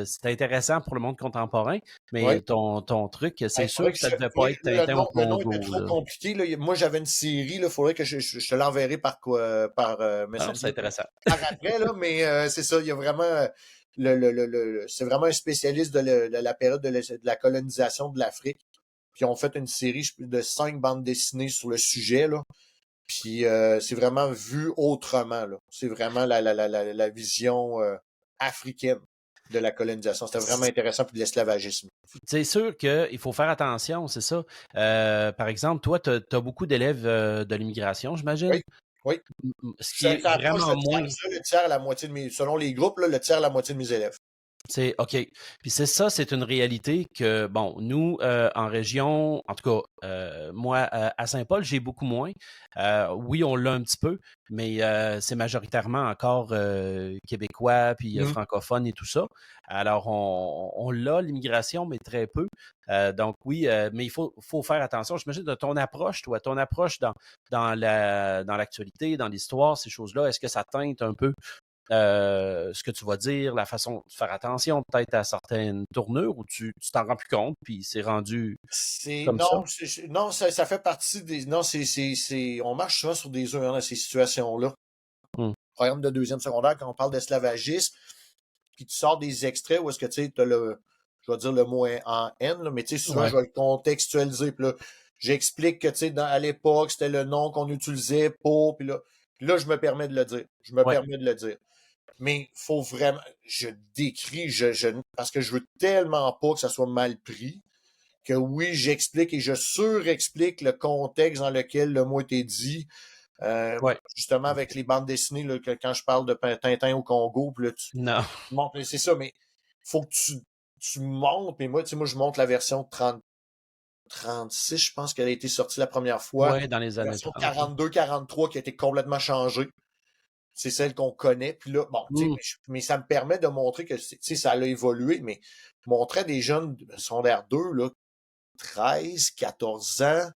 C'est intéressant pour le monde contemporain, mais Oui. ton truc, c'est Il sûr faudrait que ça devait pas être le Tintin au le nom était Congo, trop là. compliqué. Là. Moi, j'avais une série. Il faudrait que je te l'enverrai par Non, c'est Messenger intéressant. par après. Là, mais c'est ça, il y a vraiment. C'est vraiment un spécialiste de la période de la colonisation de l'Afrique. Puis on fait une série de 5 bandes dessinées sur le sujet. Là. Puis c'est vraiment vu autrement. Là. C'est vraiment la vision africaine de la colonisation. C'était vraiment intéressant, puis de l'esclavagisme. C'est sûr qu'il faut faire attention, c'est ça. Par exemple, toi, tu as beaucoup d'élèves de l'immigration, j'imagine. Oui, oui. Ce qui est Ça approche vraiment moins. le tiers à la moitié selon les groupes, là, le tiers à la moitié de mes élèves. C'est OK. Puis c'est ça, c'est une réalité que, bon, nous, en région, en tout cas, moi, à Saint-Paul, j'ai beaucoup moins. Oui, on l'a un petit peu, mais c'est majoritairement encore québécois, puis Mhm. francophone et tout ça. Alors, on l'a, l'immigration, mais très peu. Donc oui, mais il faut faire attention. J'imagine de ton approche, toi, ton approche dans l'actualité, dans l'histoire, ces choses-là, est-ce que ça teinte un peu ce que tu vas dire, la façon de faire attention peut-être à certaines tournures où tu t'en rends plus compte, puis c'est rendu comme ça. Non, ça fait partie des. Non, on marche souvent sur des œufs dans ces situations-là. Hmm. Programme de deuxième secondaire, quand on parle d'esclavagisme, puis tu sors des extraits où est-ce que tu sais, je vais dire le mot en N, là, mais tu sais, souvent, Ouais. je vais le contextualiser. Puis là, j'explique que, tu sais, à l'époque, c'était le nom qu'on utilisait pour, puis là, je me permets de le dire. Je me Ouais. permets de le dire. Mais faut vraiment, je décris, parce que je veux tellement pas que ça soit mal pris, que oui, j'explique et je surexplique le contexte dans lequel le mot était dit. Ouais. Justement, avec les bandes dessinées, là, quand je parle de Tintin au Congo, puis là, Non. tu montres, c'est ça, mais faut que tu montes, mais moi, tu sais, moi, je monte la version 36, je pense qu'elle a été sortie la première fois. Ouais, dans les La années version 30. 42-43 qui a été complètement changée. C'est celle qu'on connaît. Puis là, bon, tu sais, mais ça me permet de montrer que, tu sais, ça a évolué, mais montrer à des jeunes de secondaire 2, là, 13, 14 ans,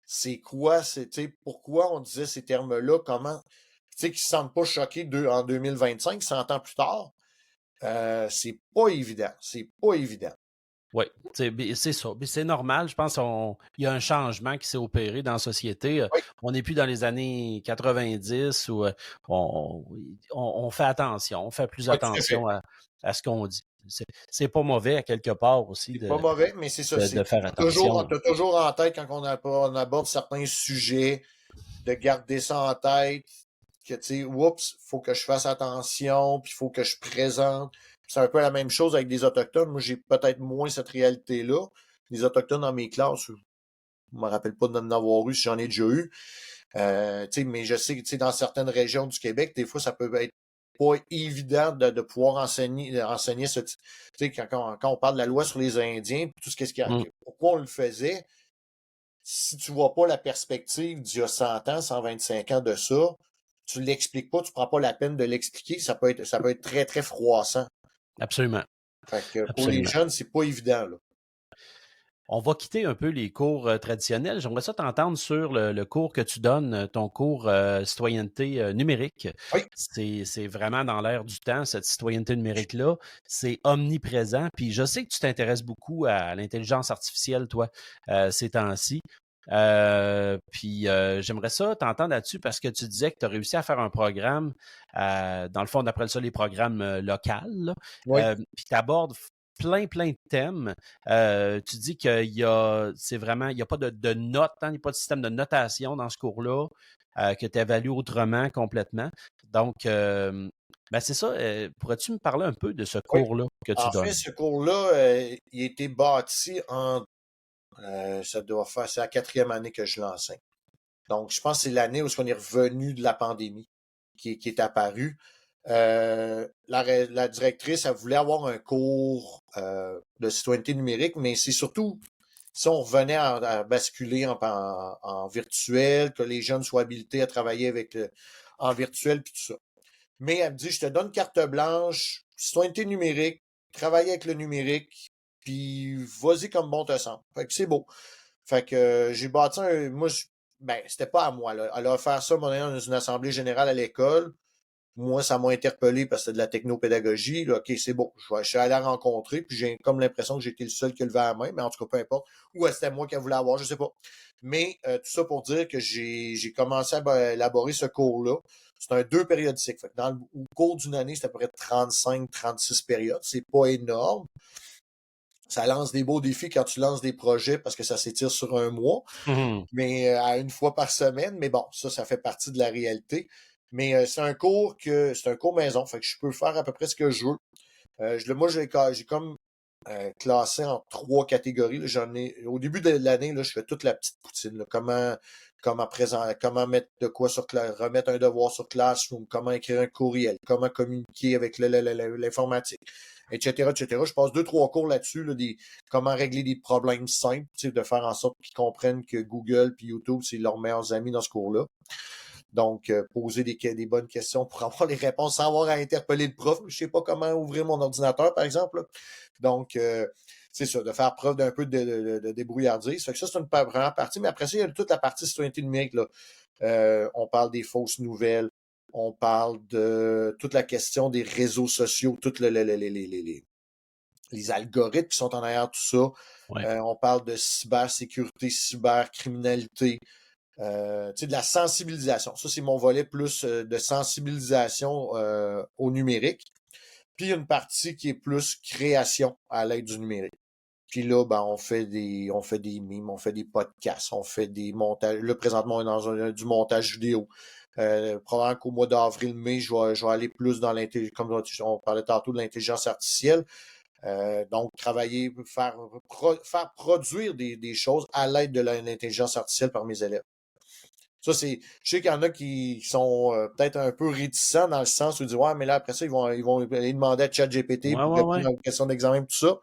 c'est quoi, tu sais, pourquoi on disait ces termes-là, comment, tu sais, qu'ils se sentent pas choqués en 2025, 100 ans plus tard. C'est pas évident. C'est pas évident. Oui, c'est ça. C'est normal. Je pense qu'il y a un changement qui s'est opéré dans la société. Oui, On n'est plus dans les années 90 où on, on fait attention, on fait plus oui, tout à fait. attention à ce qu'on dit. C'est pas mauvais à quelque part aussi C'est pas mauvais, mais c'est ça. de faire T'as attention. toujours en tête quand on aborde certains sujets, de garder ça en tête, que tu sais, oups, faut que je fasse attention, puis il faut que je présente. C'est un peu la même chose avec des Autochtones. Moi, j'ai peut-être moins cette réalité-là. Les Autochtones dans mes classes, je me rappelle pas d'en avoir eu si j'en ai déjà eu. Mais je sais que dans certaines régions du Québec, des fois, ça peut être pas évident de pouvoir enseigner ce type. Quand on parle de la loi sur les Indiens, tout ce qu'est-ce qu'il y a, Mm. pourquoi on le faisait, si tu vois pas la perspective d'il y a 100 ans, 125 ans de ça, tu l'expliques pas, tu prends pas la peine de l'expliquer, ça peut être très, très froissant. Absolument. Fait que pour les Absolument. jeunes, c'est pas évident, là. On va quitter un peu les cours traditionnels. J'aimerais ça t'entendre sur le cours que tu donnes, ton cours citoyenneté numérique. Oui, C'est vraiment dans l'air du temps, cette citoyenneté numérique-là. C'est omniprésent. Puis je sais que tu t'intéresses beaucoup à l'intelligence artificielle, toi, ces temps-ci. J'aimerais ça t'entendre là-dessus parce que tu disais que tu as réussi à faire un programme, dans le fond, on appelle ça les programmes locaux, oui. puis tu abordes plein de thèmes. Tu dis c'est vraiment, il n'y a pas de notes, hein, il n'y a pas de système de notation dans ce cours-là, que tu évalues autrement complètement. Donc, ben c'est ça. Pourrais-tu me parler un peu de ce Oui. cours-là que tu En fait, donnes? ce cours-là, il a été bâti ça doit faire, c'est la 4e année que je l'enseigne. Donc, je pense que c'est l'année où on est revenu de la pandémie qui est apparue. La directrice, elle voulait avoir un cours de citoyenneté numérique, mais c'est surtout si on revenait à basculer en virtuel, que les jeunes soient habilités à travailler en virtuel puis tout ça. Mais elle me dit, je te donne carte blanche, citoyenneté numérique, travaille avec le numérique, puis vas-y comme bon te semble. Fait que c'est beau. Fait que j'ai bâti c'était pas à moi, là. Elle a offert ça, dans une assemblée générale à l'école. Moi, ça m'a interpellé parce que c'est de la technopédagogie. Là. OK, c'est bon. Je suis allé la rencontrer, puis j'ai comme l'impression que j'étais le seul qui levait la main, mais en tout cas, peu importe. Ou c'était moi qui voulais avoir, je sais pas. Mais tout ça pour dire que j'ai commencé à élaborer ce cours-là. C'est un 2 périodique. Fait que au cours d'une année, c'est à peu près 35-36 périodes. C'est pas énorme. Ça lance des beaux défis quand tu lances des projets parce que ça s'étire sur un mois, Mhm. mais à une fois par semaine. Mais bon, ça fait partie de la réalité. Mais c'est un cours maison, fait que je peux faire à peu près ce que je veux. Moi, j'ai comme classé en 3 catégories. Là. Au début de l'année, là, je fais toute la petite poutine. Là. Comment mettre de quoi sur remettre un devoir sur Classroom, comment écrire un courriel, comment communiquer avec l'informatique, etc., etc. Je passe 2-3 cours là-dessus, là, comment régler des problèmes simples, de faire en sorte qu'ils comprennent que Google et YouTube, c'est leurs meilleurs amis dans ce cours-là. Donc, poser des bonnes questions pour avoir les réponses sans avoir à interpeller le prof. Je sais pas comment ouvrir mon ordinateur, par exemple. Là. Donc, c'est ça, de faire preuve d'un peu de débrouillardise. Fait que ça, c'est une première partie. Mais après ça, il y a toute la partie citoyenneté numérique. Là. On parle des fausses nouvelles. On parle de toute la question des réseaux sociaux, toutes les algorithmes qui sont en arrière de tout ça. Ouais. On parle de cybersécurité, cybercriminalité. De la sensibilisation. Ça, c'est mon volet plus de sensibilisation au numérique. Puis, il y a une partie qui est plus création à l'aide du numérique. Puis là, ben, on fait des mimes, on fait des podcasts, on fait des montages. Là, présentement, on est dans du montage vidéo. Probablement qu'au mois d'avril-mai, je vais aller plus dans l'intelligence, comme on parlait tantôt de l'intelligence artificielle. Donc, travailler, faire produire des choses à l'aide de l'intelligence artificielle par mes élèves. Ça, je sais qu'il y en a qui sont peut-être un peu réticents dans le sens où ils disent, ouais, mais là, après ça, ils vont aller demander à ChatGPT Ouais, pour ouais, ouais. répondre aux questions d'examen, tout ça.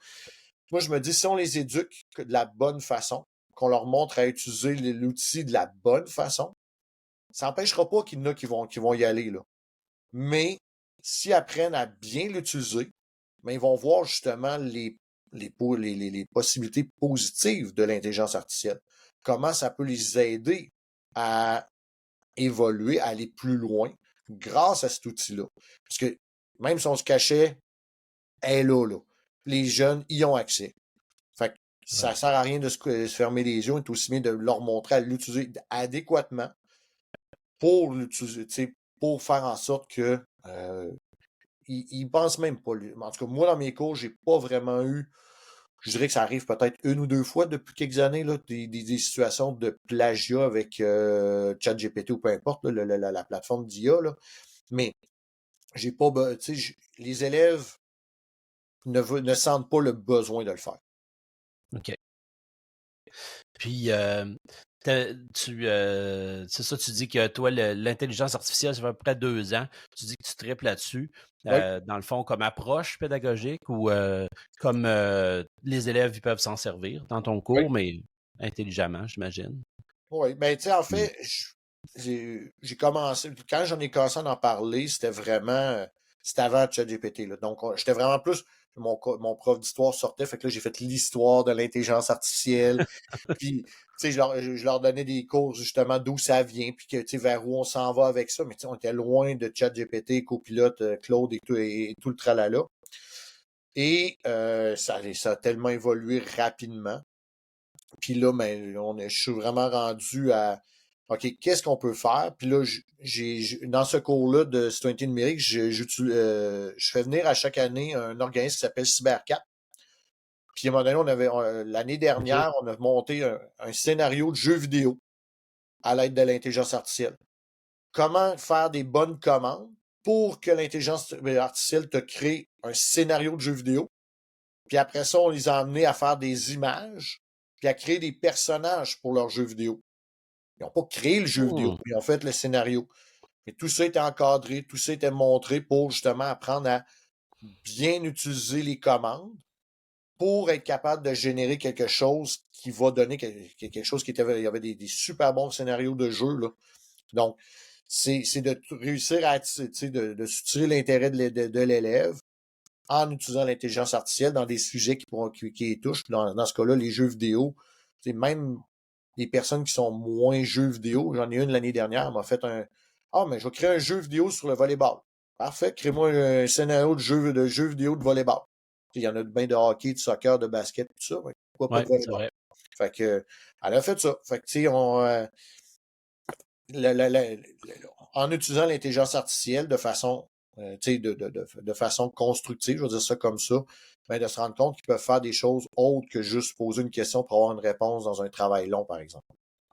Moi, je me dis, si on les éduque de la bonne façon, qu'on leur montre à utiliser l'outil de la bonne façon, ça n'empêchera pas qu'il y en a qui vont y aller, là. Mais, s'ils apprennent à bien l'utiliser, mais ils vont voir justement les possibilités positives de l'intelligence artificielle. Comment ça peut les aider à évoluer, à aller plus loin grâce à cet outil-là. Parce que même si on se cachait, elle est là. Les jeunes y ont accès. Fait que ça Ouais. ne sert à rien de se fermer les yeux, il est aussi bien de leur montrer à l'utiliser adéquatement pour l'utiliser, pour faire en sorte que ils pensent même pas. En tout cas, moi, dans mes cours, j'ai pas vraiment eu. Je dirais que ça arrive peut-être une ou deux fois depuis quelques années, là, des situations de plagiat avec ChatGPT ou peu importe, là, la plateforme d'IA. Là. Mais j'ai pas. Les élèves ne sentent pas le besoin de le faire. OK. Puis, c'est ça, tu dis que toi, l'intelligence artificielle, ça fait à peu près 2 ans. Tu dis que tu triples là-dessus. Oui, Dans le fond, comme approche pédagogique ou comme les élèves ils peuvent s'en servir dans ton oui, cours, mais intelligemment, j'imagine. oui. Ben, tu sais, en Mm. fait, j'ai commencé. Quand j'en ai commencé à en parler, c'était vraiment. C'était avant ChatGPT. Là. Donc, j'étais vraiment plus. Mon prof d'histoire sortait, fait que là, j'ai fait l'histoire de l'intelligence artificielle. Puis, tu sais, je leur donnais des cours justement d'où ça vient, puis que, tu sais, vers où on s'en va avec ça. Mais, tu sais, on était loin de ChatGPT, Copilote, Claude et tout le tralala. Et ça a tellement évolué rapidement. Puis là, ben, je suis vraiment rendu à OK, qu'est-ce qu'on peut faire? Puis là, dans ce cours-là de citoyenneté numérique, je fais venir à chaque année un organisme qui s'appelle CyberCap. Puis à un moment donné, l'année OK. dernière, on a monté un scénario de jeu vidéo à l'aide de l'intelligence artificielle. Comment faire des bonnes commandes pour que l'intelligence artificielle te crée un scénario de jeu vidéo. Puis après ça, on les a amenés à faire des images, puis à créer des personnages pour leur jeu vidéo. Ils n'ont pas créé le jeu vidéo, Hmm. ils ont fait le scénario. Mais tout ça était encadré, tout ça était montré pour justement apprendre à bien utiliser les commandes pour être capable de générer quelque chose qui va donner quelque chose il y avait des super bons scénarios de jeu, là. Donc, c'est de réussir à de soutirer l'intérêt de l'élève en utilisant l'intelligence artificielle dans des sujets qui les touchent. Dans ce cas-là, les jeux vidéo, même les personnes qui sont moins jeux vidéo, j'en ai une l'année dernière, elle m'a fait Ah, mais je vais créer un jeu vidéo sur le volleyball. Parfait, crée-moi un scénario de jeu vidéo de volleyball. Il y en a bien de hockey, de soccer, de basket, tout ça. Mais pourquoi pas Ouais, de c'est volleyball? vrai. Fait que, elle a fait ça. Fait que, tu sais, en utilisant l'intelligence artificielle de façon, de façon constructive, je vais dire ça comme ça, ben de se rendre compte qu'ils peuvent faire des choses autres que juste poser une question pour avoir une réponse dans un travail long, par exemple.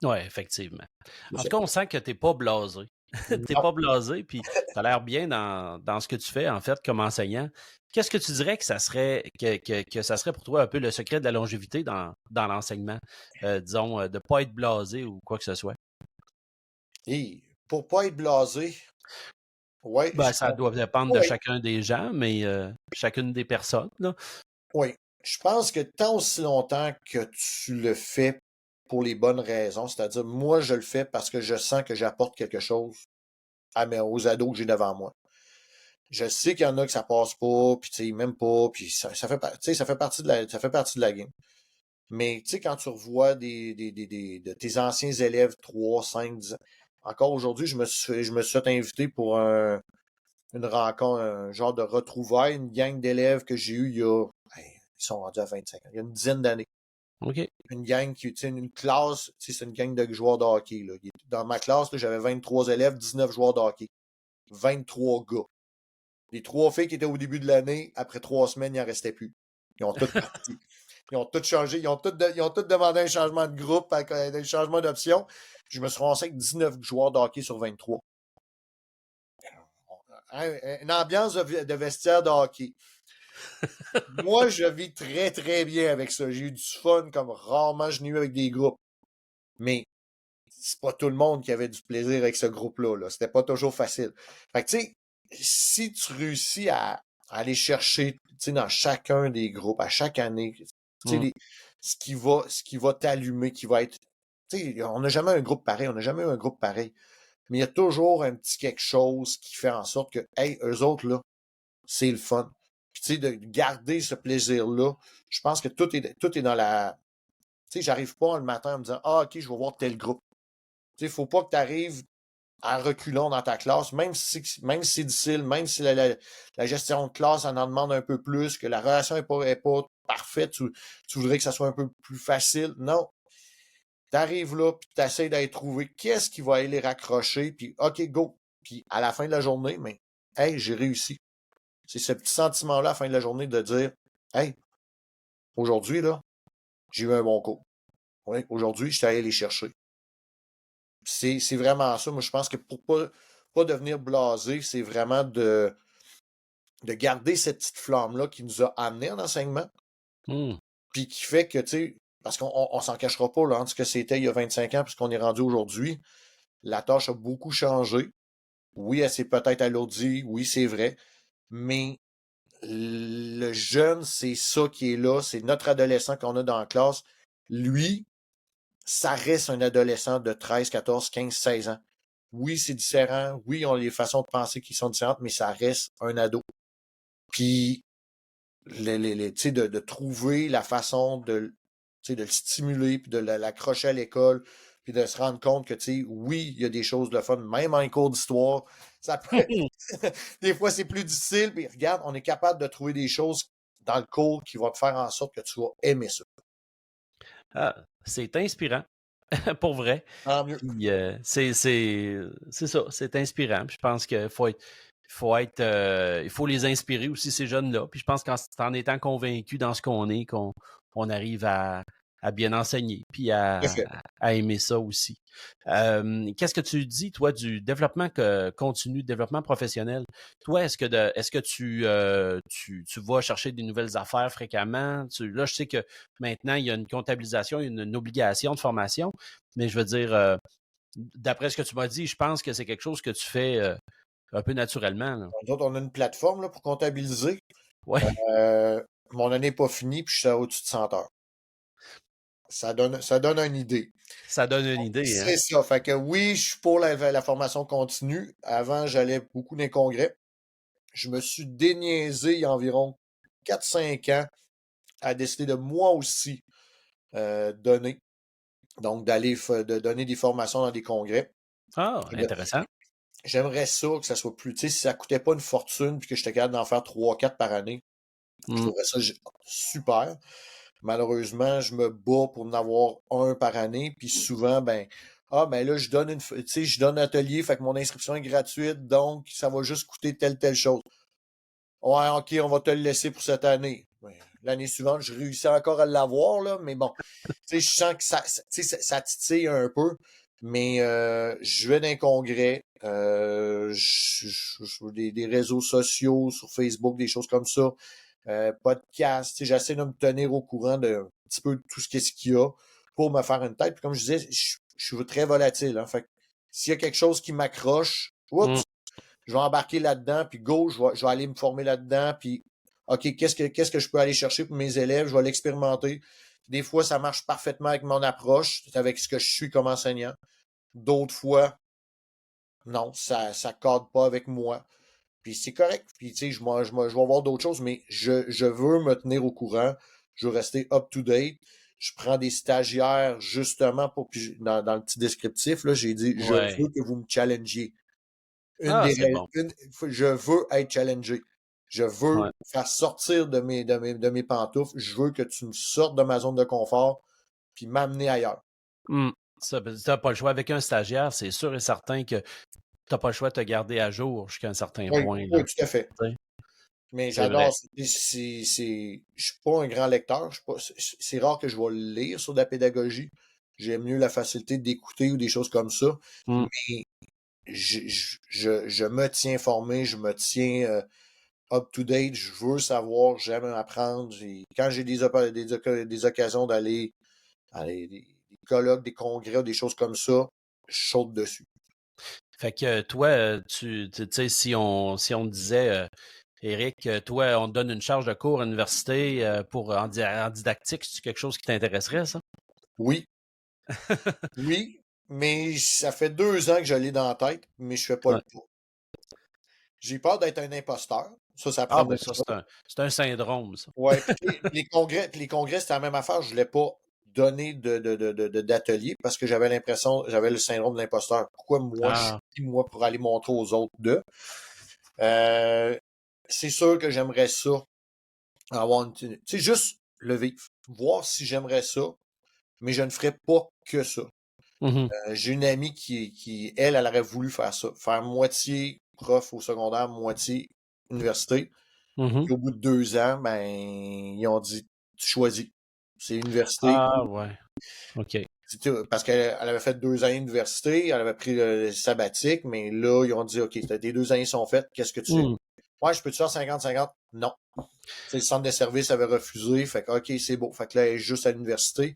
Oui, effectivement. C'est En tout ça. cas, on sent que tu n'es pas blasé. Tu n'es Non. pas blasé, puis tu as l'air bien dans ce que tu fais, en fait, comme enseignant. Qu'est-ce que tu dirais que ça serait que ça serait pour toi un peu le secret de la longévité dans l'enseignement? Disons, de ne pas être blasé ou quoi que ce soit. Et pour pas être blasé, ouais, Ben, ça doit dépendre de ouais, chacun des gens, mais chacune des personnes, là. ouais. Je pense que tant aussi longtemps que tu le fais pour les bonnes raisons, c'est-à-dire moi je le fais parce que je sens que j'apporte quelque chose aux ados que j'ai devant moi. Je sais qu'il y en a que ça passe pas, puis tu sais, même pas, puis ça fait partie de la game. Mais tu sais, quand tu revois de tes anciens élèves 3, 5, 10 ans, encore aujourd'hui, je me suis fait inviter pour une rencontre, un genre de retrouvailles, une gang d'élèves que j'ai eu ils sont rendus à 25 ans, il y a une dizaine d'années. OK. Une gang qui, tu sais, une classe, tu sais, c'est une gang de joueurs de hockey, là. Dans ma classe, là, j'avais 23 élèves, 19 joueurs de hockey. 23 gars. Les 3 filles qui étaient au début de l'année, après 3 semaines, il n'en restait plus. Ils ont tous parti. Ils ont tous changé. Ils ont tous demandé un changement de groupe, un changement d'option. Je me suis ramassé avec 19 joueurs de hockey sur 23. une ambiance de vestiaire de hockey. Moi, je vis très, très bien avec ça. J'ai eu du fun comme rarement je n'ai eu avec des groupes. Mais c'est pas tout le monde qui avait du plaisir avec ce groupe-là. Là. C'était pas toujours facile. Fait que, tu sais, si tu réussis à aller chercher, tu sais, dans chacun des groupes, à chaque année, tu sais, ce qui va t'allumer, qui va être, tu sais, on n'a jamais un groupe pareil, on n'a jamais eu un groupe pareil. Mais il y a toujours un petit quelque chose qui fait en sorte que, hey, eux autres, là, c'est le fun. Puis, tu sais, de garder ce plaisir-là, je pense que tout est dans la... Tu sais, j'arrive pas le matin en me disant, ah, OK, je vais voir tel groupe. Tu sais, faut pas que tu arrives à reculons dans ta classe, même si c'est difficile, même si la gestion de classe en demande un peu plus, que la relation est pas parfaite, tu voudrais que ça soit un peu plus facile. Non. Tu arrives là, puis tu essaies d'aller trouver qu'est-ce qui va aller les raccrocher, puis OK, go. Puis à la fin de la journée, mais hey, j'ai réussi. C'est ce petit sentiment-là à la fin de la journée de dire, hey, aujourd'hui, là, j'ai eu un bon cours. Oui, aujourd'hui, je suis allé les chercher. C'est vraiment ça. Moi, je pense que pour pas devenir blasé, c'est vraiment de garder cette petite flamme-là qui nous a amenés en enseignement, puis qui fait que, tu sais, parce qu'on s'en cachera pas, là, entre ce que c'était il y a 25 ans puis ce qu'on est rendu aujourd'hui, la tâche a beaucoup changé. Oui, elle s'est peut-être alourdie, oui, c'est vrai, mais le jeune, c'est ça qui est là, c'est notre adolescent qu'on a dans la classe. Lui, ça reste un adolescent de 13, 14, 15, 16 ans. Oui, c'est différent. Oui, on a les façons de penser qui sont différentes, mais ça reste un ado. Puis, de trouver la façon de le stimuler, puis de l'accrocher à l'école, puis de se rendre compte que, oui, il y a des choses de fun, même en cours d'histoire. Ça peut des fois, c'est plus difficile, mais regarde, on est capable de trouver des choses dans le cours qui vont te faire en sorte que tu vas aimer ça. Ah, c'est inspirant, pour vrai. Tant mieux. Puis, c'est ça, c'est inspirant. Puis je pense qu'il il faut les inspirer aussi, ces jeunes-là. Puis je pense qu'en étant convaincu dans ce qu'on est, qu'on arrive à bien enseigner, puis à aimer ça aussi. Qu'est-ce que tu dis, toi, du développement continu, développement professionnel? Toi, est-ce que tu vas chercher des nouvelles affaires fréquemment? Là, je sais que maintenant, il y a une comptabilisation, une obligation de formation, mais je veux dire, d'après ce que tu m'as dit, je pense que c'est quelque chose que tu fais un peu naturellement. Là. Nous autres, on a une plateforme là, pour comptabiliser. Ouais. Mon année n'est pas finie, puis je suis à au-dessus de 100 heures. Ça donne une idée. Ça donne une idée. C'est ça. Fait que oui, je suis pour la formation continue. Avant, j'allais beaucoup dans les congrès. Je me suis déniaisé il y a environ 4-5 ans à décider de moi aussi donner. Donc, de donner des formations dans des congrès. Ah, intéressant. J'aimerais ça que ça soit plus, tu sais, si ça coûtait pas une fortune puis que j'étais capable d'en faire 3-4 par année, je trouverais ça super. Malheureusement, je me bats pour en avoir un par année, puis souvent, ben là, je donne un atelier, fait que mon inscription est gratuite, donc ça va juste coûter telle chose. Ouais, OK, on va te le laisser pour cette année. L'année suivante, je réussis encore à l'avoir, là, mais bon, tu sais, je sens que ça titille un peu. Mais je vais dans un congrès, des réseaux sociaux sur Facebook, des choses comme ça, podcast, j'essaie de me tenir au courant de un petit peu tout ce qu'il y a pour me faire une tête. Puis comme je disais, je suis très volatile. Hein, fait que s'il y a quelque chose qui m'accroche, je vais embarquer là-dedans, puis go, je vais aller me former là-dedans, puis OK, qu'est-ce que je peux aller chercher pour mes élèves? Je vais l'expérimenter. Des fois, ça marche parfaitement avec mon approche, avec ce que je suis comme enseignant. D'autres fois, non, ça ne cadre pas avec moi. Puis c'est correct. Puis tu sais, je vais voir d'autres choses, mais je veux me tenir au courant. Je veux rester up-to-date. Je prends des stagiaires justement pour. Puis dans le petit descriptif, là, j'ai dit je veux que vous me challengiez. Je veux être challengé. Je veux faire sortir de mes pantoufles. Je veux que tu me sortes de ma zone de confort puis m'amener ailleurs. Tu n'as pas le choix. Avec un stagiaire, c'est sûr et certain que tu n'as pas le choix de te garder à jour jusqu'à un certain point. Oui, tout à fait. Mais j'adore. Je suis pas un grand lecteur. C'est rare que je vais lire sur de la pédagogie. J'aime mieux la facilité d'écouter ou des choses comme ça. Mais je me tiens formé, je me tiens up-to-date, je veux savoir, j'aime apprendre. Quand j'ai des occasions d'aller à des colloques, des congrès, des choses comme ça, je saute dessus. Fait que toi, tu sais, si on disait, Éric, toi, on te donne une charge de cours à l'université en didactique, c'est quelque chose qui t'intéresserait, ça? Oui. Oui, mais ça fait 2 ans que je l'ai dans la tête, mais je fais pas le pas. J'ai peur d'être un imposteur. Ça prend ben ça, c'est un syndrome, ça. Ouais, les congrès, c'était la même affaire. Je voulais pas donner d'atelier parce que j'avais le syndrome de l'imposteur. Pourquoi moi, je suis qui, moi, pour aller montrer aux autres d'eux? C'est sûr que j'aimerais ça, avoir tu sais, juste le vivre, voir si j'aimerais ça, mais je ne ferais pas que ça. J'ai une amie qui, elle aurait voulu faire ça, faire moitié prof au secondaire, moitié université. Puis au bout de 2 ans, ben, ils ont dit, tu choisis. C'est université. Ah, ouais. OK. Parce qu'elle avait fait 2 années d'université, elle avait pris le sabbatique, mais là, ils ont dit, OK, tes 2 années sont faites, qu'est-ce que tu fais? Ouais, je peux te faire 50-50? Non. Le centre de service avait refusé, fait que, OK, c'est beau. Fait que là, elle est juste à l'université.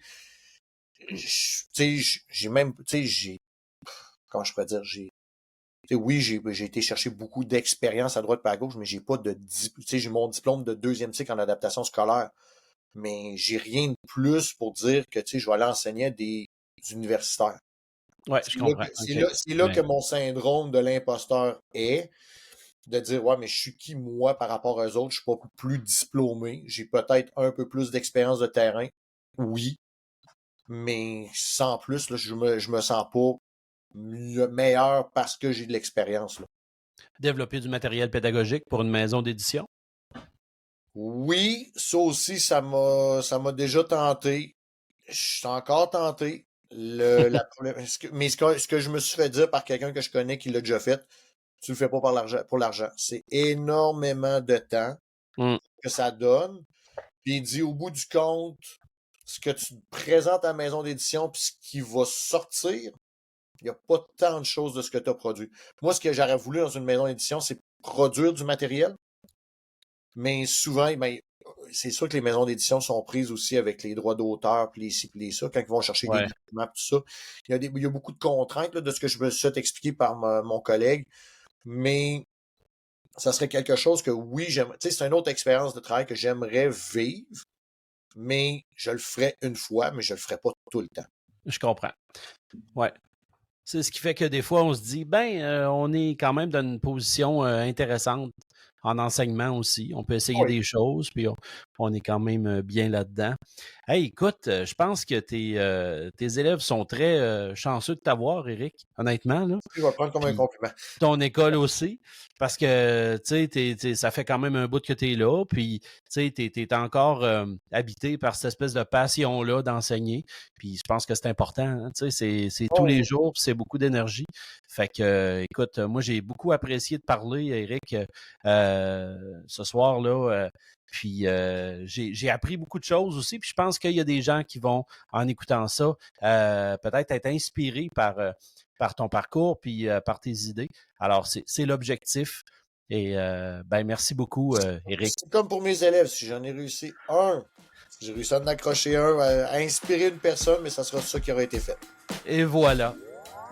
J'ai même, comment je pourrais dire, oui, j'ai été chercher beaucoup d'expérience à droite et à gauche, mais j'ai pas de j'ai mon diplôme de 2e cycle en adaptation scolaire. Mais j'ai rien de plus pour dire que je vais aller enseigner à des universitaires. Ouais, je comprends. C'est là que mon syndrome de l'imposteur est, de dire ouais, mais je suis qui moi par rapport aux autres, je suis pas plus diplômé, j'ai peut-être un peu plus d'expérience de terrain, oui, mais sans plus, là, je me sens pas le meilleur parce que j'ai de l'expérience. Là. Développer du matériel pédagogique pour une maison d'édition? Oui, ça aussi, ça m'a déjà tenté. Je suis encore tenté. Mais ce que je me suis fait dire par quelqu'un que je connais qui l'a déjà fait, tu le fais pas pour l'argent. C'est énormément de temps que ça donne. Puis il dit au bout du compte, ce que tu présentes à la maison d'édition puis ce qui va sortir, il n'y a pas tant de choses de ce que tu as produit. Moi, ce que j'aurais voulu dans une maison d'édition, c'est produire du matériel. Mais souvent, c'est sûr que les maisons d'édition sont prises aussi avec les droits d'auteur, puis les ci, puis les ça, quand ils vont chercher des documents, tout ça. Il y a beaucoup de contraintes là, de ce que je me suis fait expliquer par mon collègue, mais ça serait quelque chose que, oui, c'est une autre expérience de travail que j'aimerais vivre, mais je le ferais une fois, mais je le ferais pas tout le temps. Je comprends. Ouais. C'est ce qui fait que des fois, on se dit, on est quand même dans une position intéressante en enseignement aussi. On peut essayer des choses, puis on est quand même bien là-dedans. Hey, écoute, je pense que tes élèves sont très chanceux de t'avoir, Éric, honnêtement. Là. Je vais prendre comme un compliment. Ton école aussi, parce que, tu sais, ça fait quand même un bout que tu es là, puis, tu sais, tu es encore habité par cette espèce de passion-là d'enseigner, puis je pense que c'est important, hein, tu sais, c'est tous les jours, puis c'est beaucoup d'énergie. Fait que, écoute, moi, j'ai beaucoup apprécié de parler, Éric, ce soir-là, puis j'ai appris beaucoup de choses aussi, puis je pense qu'il y a des gens qui vont, en écoutant ça, peut-être être inspirés par ton parcours puis par tes idées. Alors, c'est l'objectif. Et merci beaucoup, Éric. C'est comme pour mes élèves. Si j'en ai réussi si j'ai réussi à en accrocher à inspirer une personne, mais ça sera ça qui aura été fait. Et voilà.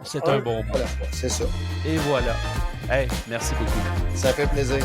C'est un bon mot. Voilà, c'est ça. Et voilà. Hey, merci beaucoup. Ça fait plaisir.